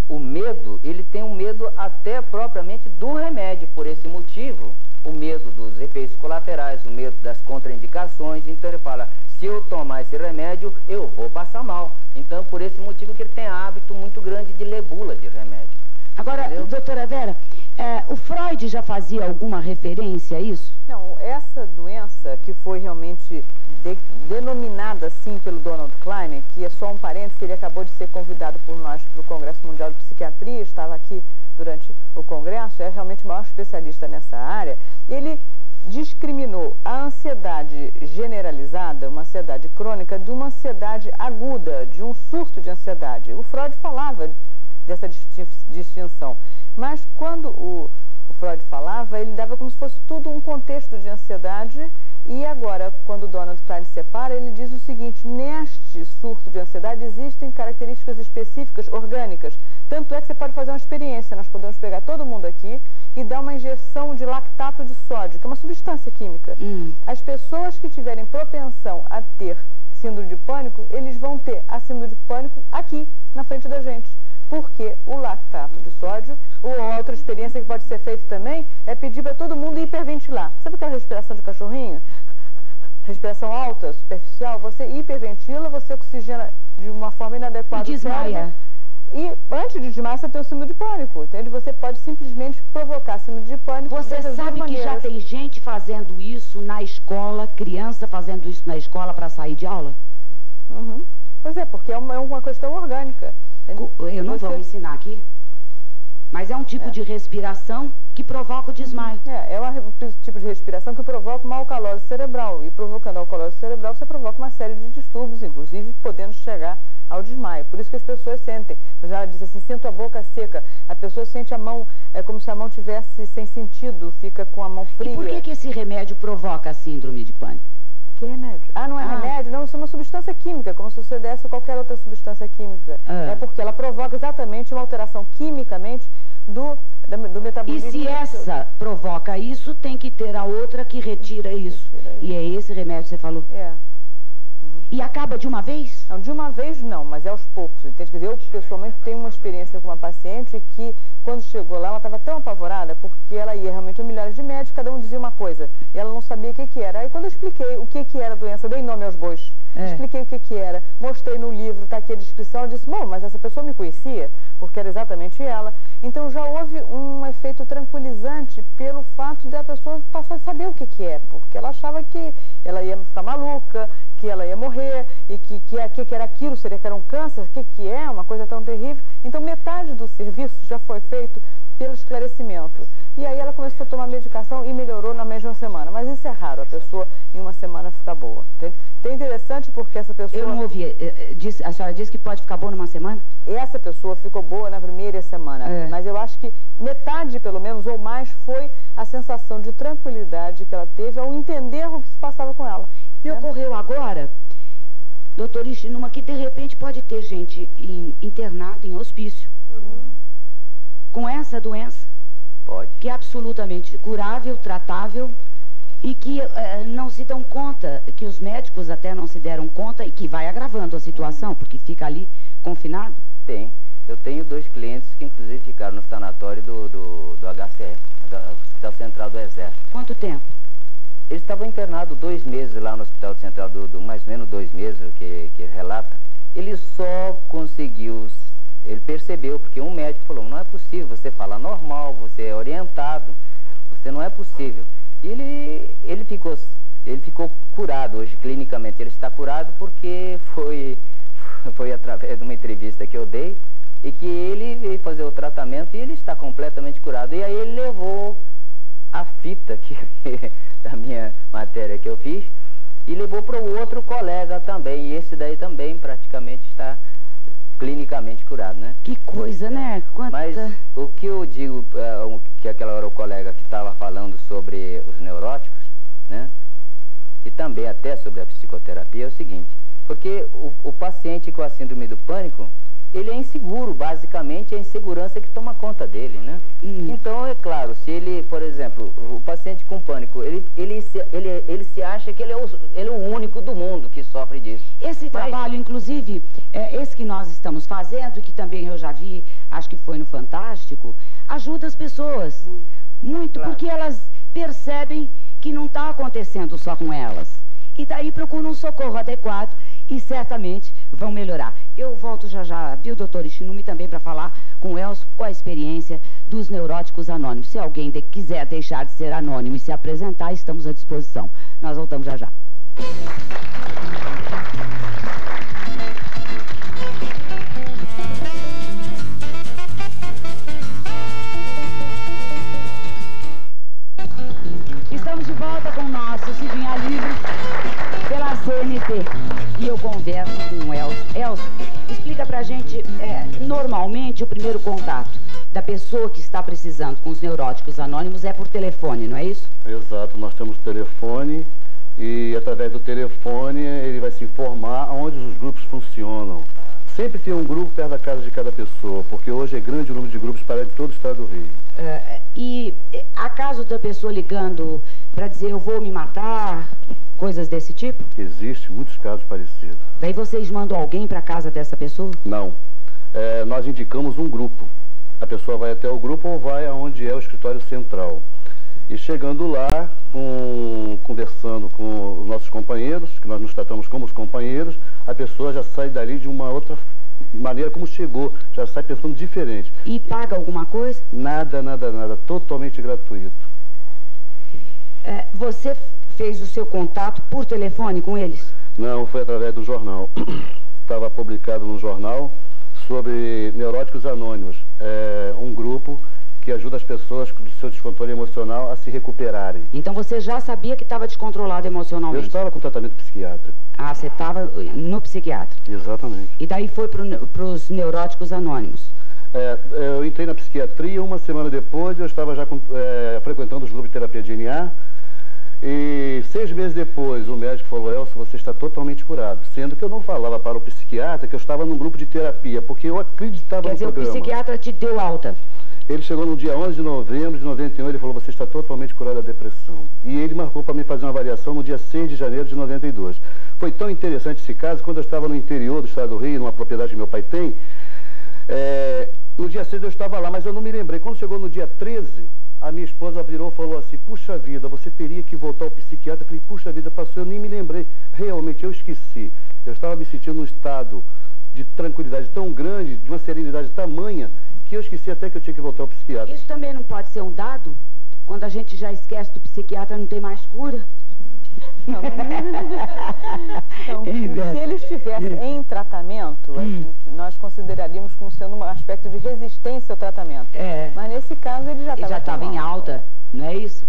o medo, ele tem um medo até propriamente do remédio, por esse motivo, o medo dos efeitos colaterais, o medo das contraindicações. Então ele fala, se eu tomar esse remédio, eu vou passar mal. Então por esse motivo que ele tem hábito muito grande de ler bula de remédio. Agora, doutora Vera, o Freud já fazia alguma referência a isso? Não, essa doença que foi realmente denominada assim pelo Donald Klein, que é só um parênteses, ele acabou de ser convidado por nós para o Congresso Mundial de Psiquiatria, estava aqui durante o Congresso, é realmente o maior especialista nessa área. Ele discriminou a ansiedade generalizada, uma ansiedade crônica, de uma ansiedade aguda, de um surto de ansiedade. O Freud falava dessa distinção, mas quando o Freud falava, ele dava como se fosse fosse tudo um contexto de ansiedade. E agora, quando o Donald Klein separa, ele diz o seguinte: neste surto de ansiedade existem características específicas, orgânicas. Tanto é que você pode fazer uma experiência. Nós podemos pegar todo mundo aqui e dar uma injeção de lactato de sódio, que é uma substância química. As pessoas que tiverem propensão a ter síndrome de pânico, eles vão ter a síndrome de pânico aqui, na frente da gente. Porque o lactato de sódio, ou outra experiência que pode ser feita também, é pedir para todo mundo hiperventilar. Sabe aquela respiração de cachorrinho? Respiração alta, superficial, você hiperventila, você oxigena de uma forma inadequada. E desmaia. E antes de desmaiar, você tem o síndrome de pânico, entende? Você pode simplesmente provocar síndrome de pânico. Você sabe que já tem gente fazendo isso na escola, criança fazendo isso na escola para sair de aula? Pois é, porque é uma questão orgânica. Eu não vou ensinar aqui, mas é um tipo de respiração que provoca o desmaio. É um tipo de respiração que provoca uma alcalose cerebral. E provocando a alcalose cerebral, você provoca uma série de distúrbios, inclusive podendo chegar ao desmaio. Por isso que as pessoas sentem. Mas ela diz assim, sinto a boca seca. A pessoa sente a mão, é como se a mão tivesse sem sentido, fica com a mão fria. E por que esse remédio provoca a síndrome de pânico? Que remédio? Ah, não é remédio? Não, isso é uma substância química, como se você desse qualquer outra substância química. É porque ela provoca exatamente uma alteração quimicamente do metabolismo. E se essa provoca isso, tem que ter a outra que retira isso. E é esse remédio que você falou? E acaba de uma vez? Não, de uma vez não, mas é aos poucos, entende? Quer dizer, eu pessoalmente tenho uma experiência com uma paciente que, quando chegou lá, ela estava tão apavorada, porque ela ia realmente a milhares de médicos, cada um dizia uma coisa, e ela não sabia o que era. Aí quando eu expliquei o que era a doença, dei nome aos bois, expliquei o que era, mostrei no livro, está aqui a descrição, ela disse, bom, mas essa pessoa me conhecia, porque era exatamente ela. Então já houve um efeito tranquilizante pelo fato da pessoa passar a saber o que é, porque ela achava que ela ia ficar maluca, que ela ia morrer, e que era aquilo, seria que era um câncer, o que é, uma coisa tão terrível. Então metade do serviço já foi feito pelo esclarecimento. E aí ela começou a tomar medicação e melhorou na mesma semana. Mas isso é raro, a pessoa em uma semana ficar boa. Tem interessante porque essa pessoa... Eu não ouvi. A senhora disse que pode ficar boa numa semana? Essa pessoa ficou boa na primeira semana. Mas eu acho que metade, pelo menos, ou mais, foi a sensação de tranquilidade que ela teve ao entender o que se passava com ela. Me ocorreu agora, doutor Ishinuma, que de repente pode ter gente internada em hospício com essa doença. Pode. Que é absolutamente curável, tratável e que não se dão conta, que os médicos até não se deram conta e que vai agravando a situação, porque fica ali confinado? Tem. Eu tenho 2 clientes que inclusive ficaram no sanatório do HCE, Hospital Central do Exército. Quanto tempo? Eles estavam internados 2 meses lá no Hospital Central, mais ou menos 2 meses, que ele relata. Ele só conseguiu, ele percebeu, porque um médico falou, não é possível, você fala normal, você é orientado, você não é possível. E ele ficou curado hoje, clinicamente. Ele está curado porque foi através de uma entrevista que eu dei, e que ele veio fazer o tratamento e ele está completamente curado. E aí ele levou a fita da minha matéria que eu fiz e levou para o outro colega também, e esse daí também praticamente está clinicamente curado, né? Que coisa, né? Mas o que eu digo, que aquela hora o colega que estava falando sobre os neuróticos, né? E também até sobre a psicoterapia é o seguinte, porque o paciente com a síndrome do pânico, ele é inseguro, basicamente é a insegurança que toma conta dele, né? Então, é claro, se ele, por exemplo, o paciente com pânico, ele se acha que ele é o único do mundo que sofre disso. Esse trabalho, inclusive, esse que nós estamos fazendo, e que também eu já vi, acho que foi no Fantástico, ajuda as pessoas muito, claro, porque elas percebem que não está acontecendo só com elas. E daí procuram um socorro adequado e certamente vão melhorar. Eu volto já, viu, doutor Ishinuma, também para falar com o Elcio qual a experiência dos neuróticos anônimos. Se alguém quiser deixar de ser anônimo e se apresentar, estamos à disposição. Nós voltamos já. Estamos de volta com o nosso Cidinha Livre pela CNT. E eu converso com o Elcio. Elcio, explica pra gente, normalmente, o primeiro contato da pessoa que está precisando com os neuróticos anônimos é por telefone, não é isso? Exato, nós temos telefone e através do telefone ele vai se informar onde os grupos funcionam. Sempre tem um grupo perto da casa de cada pessoa, porque hoje é grande o número de grupos para todo o estado do Rio. E há caso da pessoa ligando para dizer eu vou me matar, coisas desse tipo? Existe muitos casos parecidos. Daí vocês mandam alguém para a casa dessa pessoa? Não. Nós indicamos um grupo. A pessoa vai até o grupo ou vai aonde é o escritório central. E chegando lá, conversando com os nossos companheiros, que nós nos tratamos como os companheiros, a pessoa já sai dali de uma outra maneira como chegou, já sai pensando diferente. E paga alguma coisa? Nada, nada, nada, totalmente gratuito. Você fez o seu contato por telefone com eles? Não, foi através do jornal. Estava publicado no jornal sobre Neuróticos Anônimos, um grupo que ajuda as pessoas do seu descontrole emocional a se recuperarem. Então você já sabia que estava descontrolado emocionalmente? Eu estava com tratamento psiquiátrico. Ah, você estava no psiquiatra? Exatamente. E daí foi para os Neuróticos Anônimos? Eu entrei na psiquiatria, uma semana depois eu estava já frequentando os grupos de terapia de DNA. E 6 meses depois o médico falou, Elcio, você está totalmente curado. Sendo que eu não falava para o psiquiatra que eu estava num grupo de terapia, porque eu acreditava no programa. Quer dizer, o psiquiatra te deu alta? Ele chegou no dia 11 de novembro de 91, ele falou, você está totalmente curado da depressão. E ele marcou para mim fazer uma avaliação no dia 6 de janeiro de 92. Foi tão interessante esse caso, quando eu estava no interior do estado do Rio, numa propriedade que meu pai tem, no dia 6 eu estava lá, mas eu não me lembrei. Quando chegou no dia 13, a minha esposa virou e falou assim, puxa vida, você teria que voltar ao psiquiatra. Eu falei, puxa vida, passou, eu nem me lembrei. Realmente, eu esqueci. Eu estava me sentindo num estado de tranquilidade tão grande, de uma serenidade tamanha, que eu esqueci até que eu tinha que voltar ao psiquiatra. Isso também não pode ser um dado? Quando a gente já esquece do psiquiatra, não tem mais cura? Não. Então, se ele estivesse em tratamento, nós consideraríamos como sendo um aspecto de resistência ao tratamento. Mas nesse caso ele já estava em alta, não é isso?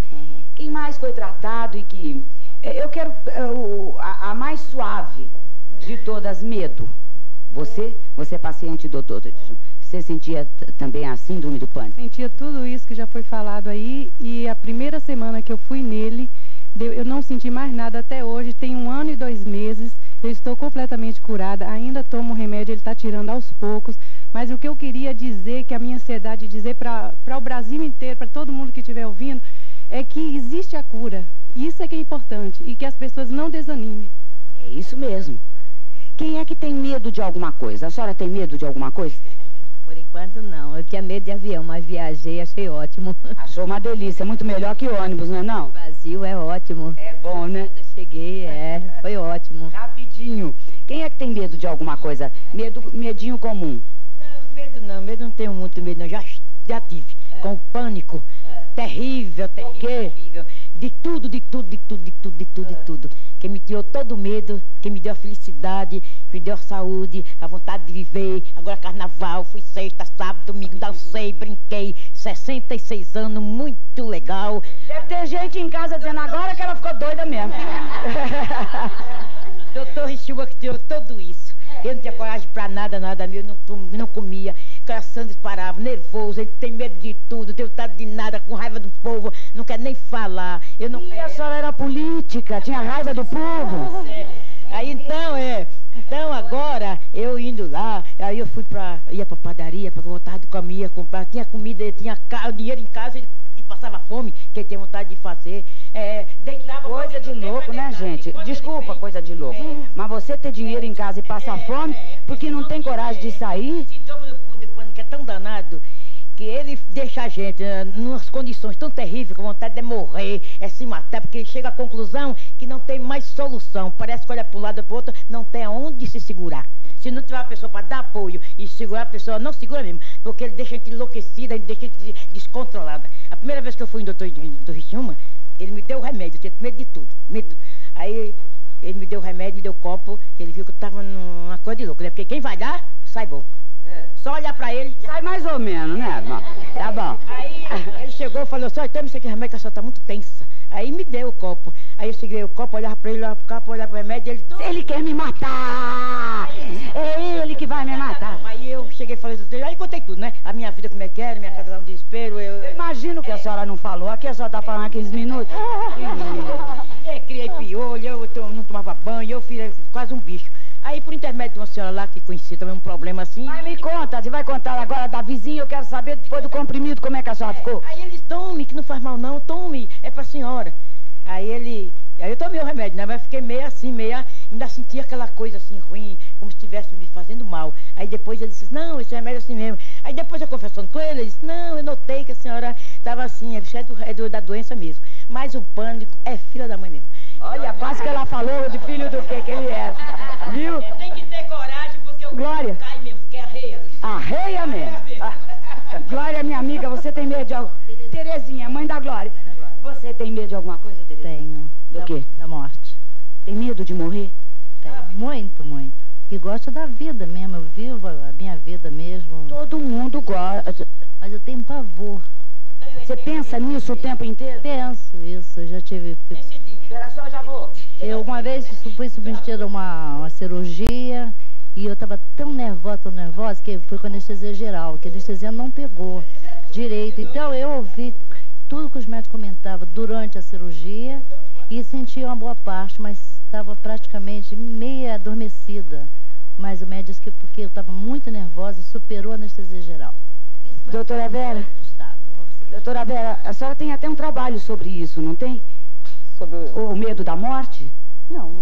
Quem mais foi tratado e que... eu quero a mais suave de todas, medo. Você é paciente, doutor? Você sentia também a síndrome do pânico? Sentia tudo isso que já foi falado aí, e a primeira semana que eu fui nele, eu não senti mais nada até hoje. Tem 1 ano e 2 meses, eu estou completamente curada, ainda tomo remédio, ele está tirando aos poucos, mas o que eu queria dizer, que a minha ansiedade dizer para o Brasil inteiro, para todo mundo que estiver ouvindo, é que existe a cura, isso é que é importante, e que as pessoas não desanimem. É isso mesmo. Quem é que tem medo de alguma coisa? A senhora tem medo de alguma coisa? Por enquanto não, eu tinha medo de avião, mas viajei, achei ótimo. Achou uma delícia, muito melhor que ônibus, não é não? Vazio é ótimo. É bom, né? Quando eu cheguei, foi ótimo. Rapidinho. Quem é que tem medo de alguma coisa? Medinho comum? Medo não tenho muito medo, não. Já tive, com pânico. Terrível, terrível. De tudo. Que me tirou todo o medo, que me deu a felicidade, que me deu a saúde, a vontade de viver. Agora carnaval, fui sexta, sábado, domingo, dancei, brinquei. 66 anos, muito legal. Deve ter gente em casa dizendo agora que ela ficou doida mesmo. Doutor Richua que tirou tudo isso. Eu não tinha coragem pra nada, meu, não comia. Coração disparava, nervoso, ele tem medo de tudo, não tem vontade de nada, com raiva do povo, não quer nem falar. Eu não... E a senhora era política, tinha raiva do povo? Aí então agora, eu indo lá, aí eu ia pra padaria, pra vontade de comer, comprar, tinha comida, tinha dinheiro em casa e passava fome, que tinha vontade de fazer. Coisa de louco, né, gente? Desculpa, coisa de louco. Mas você ter dinheiro em casa e passar fome, porque não tem coragem de sair? Que é tão danado, que ele deixa a gente numas condições tão terríveis, com vontade de morrer, se matar, porque chega à conclusão que não tem mais solução. Parece que olha para um lado e para o outro, não tem aonde se segurar. Se não tiver uma pessoa para dar apoio e segurar a pessoa, não segura mesmo, porque ele deixa a gente enlouquecida, ele deixa a gente descontrolada. A primeira vez que eu fui no doutor Richuma, ele me deu remédio, eu tinha medo de tudo, medo. Aí ele me deu remédio, me deu copo, que ele viu que eu estava numa coisa de louco, né? Porque quem vai dar, sai bom. Só olhar pra ele. Sai mais ou menos, né? Bom, tá bom. Aí ele chegou e falou, só toma isso aqui remédio, que a senhora tá muito tensa. Aí Aí me deu o copo. Aí eu segurei o copo, olhava pra ele, olhava pro copo, olhava pro remédio, ele... Ele quer me matar! É ele que vai me matar. Aí eu cheguei e falei, aí contei tudo, né? A minha vida como é que era, minha casa lá no desespero. Eu imagino que a senhora não falou. Aqui a senhora tá falando há 15 minutos. Criei piolho, eu não tomava banho, eu fiz quase um bicho. Aí, por intermédio de uma senhora lá que conhecia também um problema assim... Mas me conta, você vai contar agora da vizinha, eu quero saber depois do comprimido como é que a senhora ficou. Aí eles, tome, que não faz mal não, tome, é pra senhora. Aí eu tomei o remédio, né? Mas fiquei meio assim, ainda sentia aquela coisa assim ruim, como se estivesse me fazendo mal. Aí depois ele disse, não, esse remédio é assim mesmo. Aí depois eu conversando com ele disse, não, eu notei que a senhora estava assim, da doença mesmo. Mas o pânico é filha da mãe mesmo. Olha, quase que ela falou de filho do que ele era. Viu? Tem que ter coragem, porque o Glória. cai mesmo, porque arreia. Arreia mesmo. Glória, minha amiga, você tem medo de algo? Terezinha, mãe da Glória. Você tem medo de alguma coisa, Terezinha? Tenho. Do quê? Da morte. Tem medo de morrer? Tenho. Muito, muito. E gosto da vida mesmo, eu vivo a minha vida mesmo. Todo mundo gosta. Mas eu tenho pavor. Você pensa nisso o tempo inteiro? Penso isso, eu já tive... Espera só, já vou. Eu uma vez fui submetida a uma cirurgia e eu estava tão nervosa, que foi com anestesia geral, que a anestesia não pegou direito. Então eu ouvi tudo que os médicos comentavam durante a cirurgia e sentia uma boa parte, mas estava praticamente meio adormecida. Mas o médico disse que porque eu estava muito nervosa, superou a anestesia geral. Doutora Vera, a senhora tem até um trabalho sobre isso, não tem? Sobre o medo da morte? Não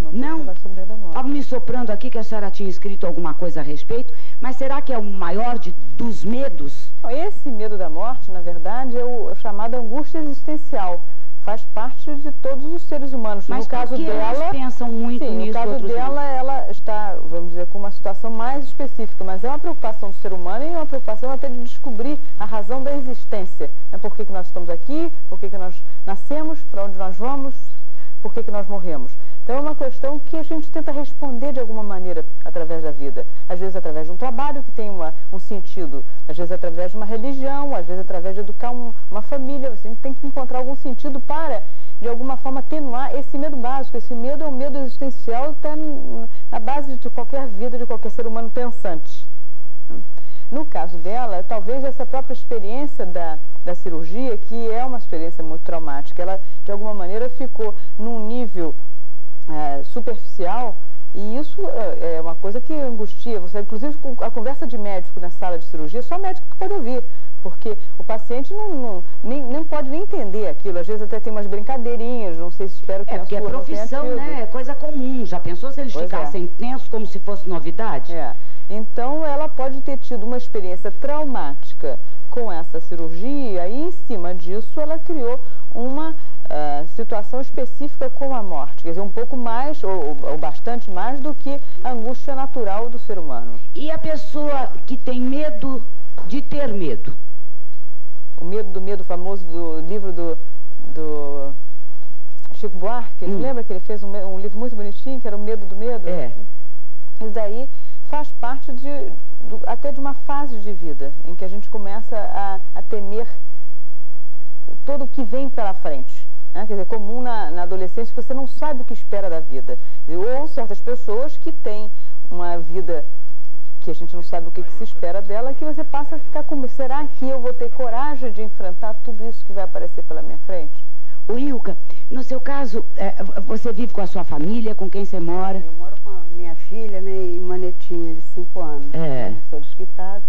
sobre o medo da morte. Estava me soprando aqui que a senhora tinha escrito alguma coisa a respeito, mas será que é o maior dos medos? Esse medo da morte, na verdade, é o chamado angústia existencial. Faz parte de todos os seres humanos. Mas no caso dela, eles pensam muito nisso. No caso dela, ela está, vamos dizer, com uma situação mais específica, mas é uma preocupação do ser humano e é uma preocupação até de descobrir a razão da existência. Por que nós estamos aqui, por que nós nascemos, para onde nós vamos, por que nós morremos. Então é uma questão que a gente tenta responder de alguma maneira através da vida. Às vezes através de um trabalho que tem um sentido, às vezes através de uma religião, às vezes através de educar uma família. A gente tem que encontrar algum sentido para, de alguma forma, atenuar esse medo básico. Esse medo é um medo existencial, está na base de qualquer vida, de qualquer ser humano pensante. No caso dela, talvez essa própria experiência da cirurgia, que é uma experiência muito traumática, ela de alguma maneira ficou num nível superficial, e isso é uma coisa que angustia você. Inclusive, a conversa de médico na sala de cirurgia, só médico que pode ouvir, porque o paciente nem pode nem entender aquilo. Às vezes até tem umas brincadeirinhas, não sei se espero que porque é profissão, né? É coisa comum. Já pensou se eles ficassem tensos como se fosse novidade? Então, ela pode ter tido uma experiência traumática com essa cirurgia e, em cima disso, ela criou uma situação específica com a morte. Quer dizer, um pouco mais, ou bastante mais, do que a angústia natural do ser humano. E a pessoa que tem medo de ter medo? O medo do medo famoso do livro do Chico Buarque. Lembra que ele fez um livro muito bonitinho, que era O Medo do Medo? Isso daí faz parte até de uma fase de vida em que a gente começa a temer todo o que vem pela frente. Quer dizer, comum na adolescência, que você não sabe o que espera da vida. Ou certas pessoas que têm uma vida que a gente não sabe o que se espera dela, que você passa a ficar com, será que eu vou ter coragem de enfrentar tudo isso que vai aparecer pela minha frente? O Ilka, no seu caso, você vive com a sua família, com quem você mora? Eu moro com a minha filha, né, e uma netinha de 5 anos. Sou desquitada.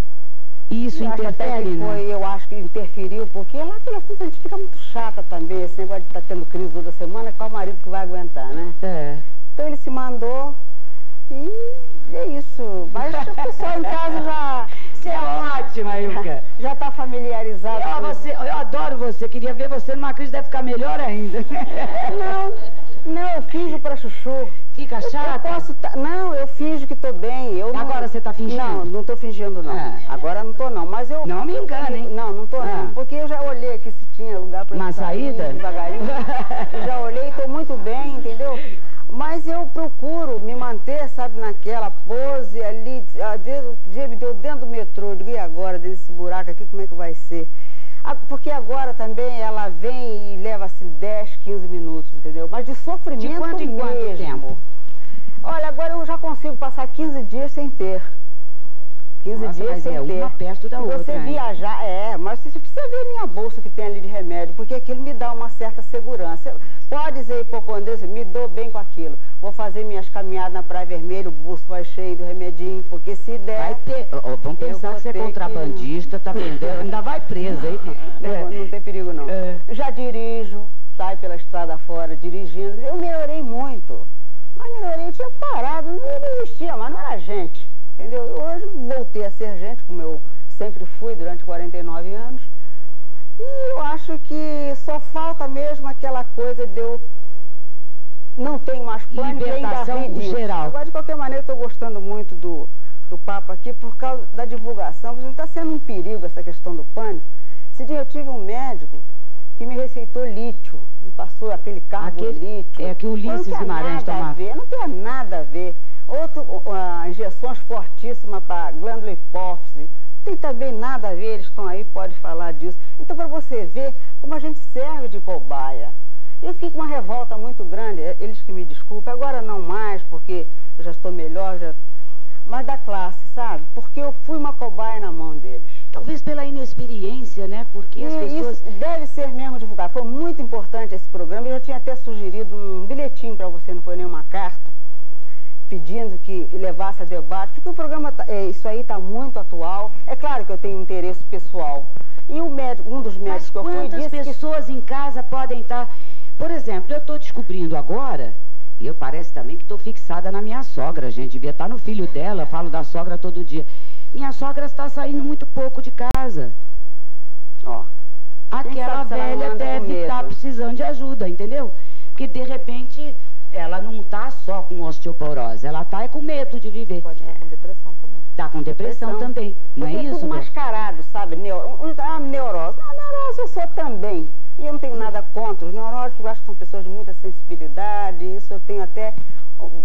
E isso interfere, né? Eu acho que interferiu, porque lá pela frente a gente fica muito chata também, esse negócio de estar tendo crise toda semana, qual marido que vai aguentar, né? Então ele se mandou e é isso. Mas o pessoal em casa já... Você é ótima, Ilka. Já está familiarizado. Eu adoro você, queria ver você numa crise, deve ficar melhor ainda. Não, eu finjo pra chuchu. Fica chata? Não, eu finjo que tô bem. Agora você tá fingindo? Não tô fingindo não. Agora não tô não, mas eu... Não me engana, hein? Não tô não, porque eu já olhei aqui se tinha lugar pra... Uma saída? Devagarinho. Já olhei, tô muito bem, entendeu? Mas eu procuro me manter, sabe, naquela pose ali. Às vezes o dia me deu dentro do metrô, eu digo, e agora, desse buraco aqui, como é que vai ser? Porque agora também ela vem e leva assim 10, 15 minutos. entendeu? Mas de sofrimento De quanto em mesmo. quanto tempo? Olha, agora eu já consigo passar 15 dias sem ter. 15 Nossa, dias mas sem ter. uma perto da outra. Você viajar, mas você precisa ver a minha bolsa que tem ali de remédio, porque aquilo me dá uma certa segurança. Pode dizer hipocondríaca, me dou bem com aquilo. Vou fazer minhas caminhadas na Praia Vermelha, o bolso vai cheio do remedinho, porque se der... Vai ter, vamos pensar que você é contrabandista, tá vendendo, ainda vai presa, hein? Não tem perigo não. Já dirijo, saio pela estrada fora dirigindo, eu melhorei muito. Mas melhorei, eu tinha parado, não existia, mas não era gente. Entendeu? Hoje voltei a ser gente, como eu sempre fui durante 49 anos. E eu acho que só falta mesmo aquela coisa de eu não tenho mais pânico e ainda rir disso. Geral. Agora, de qualquer maneira, eu estou gostando muito do papo aqui por causa da divulgação. Não está sendo um perigo essa questão do pânico. Esse dia eu tive um médico que me receitou lítio, me passou aquele lítio. É que o Ulisses Guimarães tomava. Não tem nada a ver. Injeções fortíssimas para glândula hipófise. Não tem também nada a ver, eles estão aí, pode falar disso. Então, para você ver como a gente serve de cobaia. Eu fiquei com uma revolta muito grande, eles que me desculpem, agora não mais, porque eu já estou melhor, mas da classe, sabe? Porque eu fui uma cobaia na mão deles. Talvez pela inexperiência, né? Porque as pessoas... Isso deve ser mesmo divulgado. Foi muito importante esse programa. Eu já tinha até sugerido um bilhetinho para você, não foi nenhuma carta, pedindo que levasse a debate, porque o programa, isso aí está muito atual. É claro que eu tenho um interesse pessoal. E o médico, um dos médicos que eu fui, disse quantas pessoas em casa podem estar... Por exemplo, eu estou descobrindo agora, e eu parece também que estou fixada na minha sogra, gente. Devia estar no filho dela, falo da sogra todo dia. Minha sogra está saindo muito pouco de casa. Ó. Aquela velha deve estar precisando de ajuda, entendeu? Porque de repente ela não está só com osteoporose, ela está com medo de viver. Pode estar com depressão também. Está com depressão também, não é isso? Tudo mascarado, sabe? Neurose. Não, neurose eu sou também. E eu não tenho nada contra. Os neuróticos, eu acho que são pessoas de muita sensibilidade, isso eu tenho até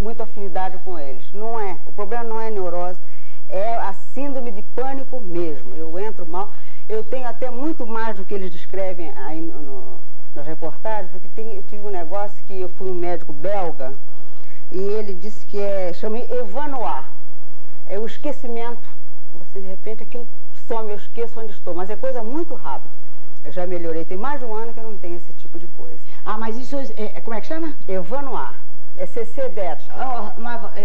muita afinidade com eles. Não é. O problema não é neurose, é a síndrome de pânico mesmo. Eu entro mal. Eu tenho até muito mais do que eles descrevem aí nas reportagens, porque eu tive um negócio que eu fui um médico belga e ele disse que chama Evanoir. É o esquecimento. Você, de repente, aquilo some, eu esqueço onde estou, mas é coisa muito rápida. Eu já melhorei, tem mais de um ano que eu não tenho esse tipo de coisa. Ah, mas isso como é que chama? Evanoir. É CC10.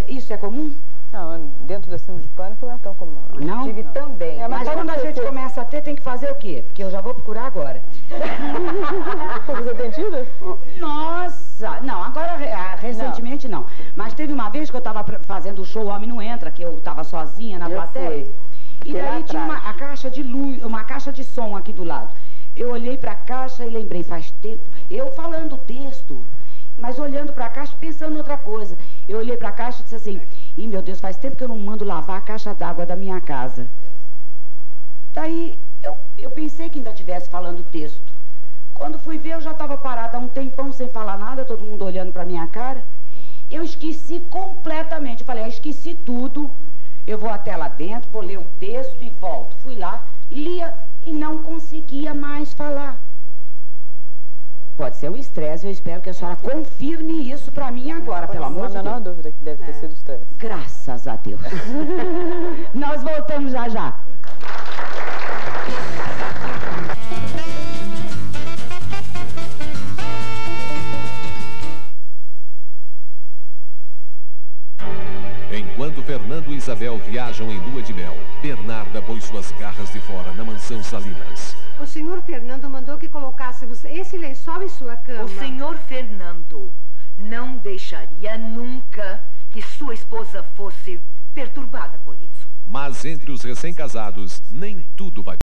Isso é comum? Não, dentro da síndrome de pânico não é tão comum. Não? Tive também. Mas quando a gente começa a ter, tem que fazer o quê? Porque eu já vou procurar agora. Você tem tido? Nossa! Não, agora, recentemente não. Mas teve uma vez que eu estava fazendo o show O Homem Não Entra, que eu estava sozinha na plateia. E daí tinha uma caixa de luz, uma caixa de som aqui do lado. Eu olhei para a caixa e lembrei, faz tempo, eu falando o texto, mas olhando para a caixa pensando em outra coisa. Eu olhei para a caixa e disse assim, meu Deus, faz tempo que eu não mando lavar a caixa d'água da minha casa. Daí eu pensei que ainda estivesse falando o texto. Quando fui ver, eu já estava parada há um tempão sem falar nada, todo mundo olhando para minha cara. Eu esqueci completamente, eu falei, eu esqueci tudo, eu vou até lá dentro, vou ler o texto e volto. Fui lá, lia e não conseguia mais falar. Pode ser um estresse, eu espero que a senhora confirme isso para mim agora, pelo amor de Deus. Não há a menor dúvida que deve ter sido estresse. Graças a Deus. Nós voltamos já já. Enquanto Fernando e Isabel viajam em lua de mel, Bernarda põe suas garras de fora na mansão Salinas. O senhor Fernando mandou que colocássemos esse lençol em sua cama. O senhor Fernando não deixaria nunca que sua esposa fosse perturbada por isso. Mas entre os recém-casados, nem tudo vai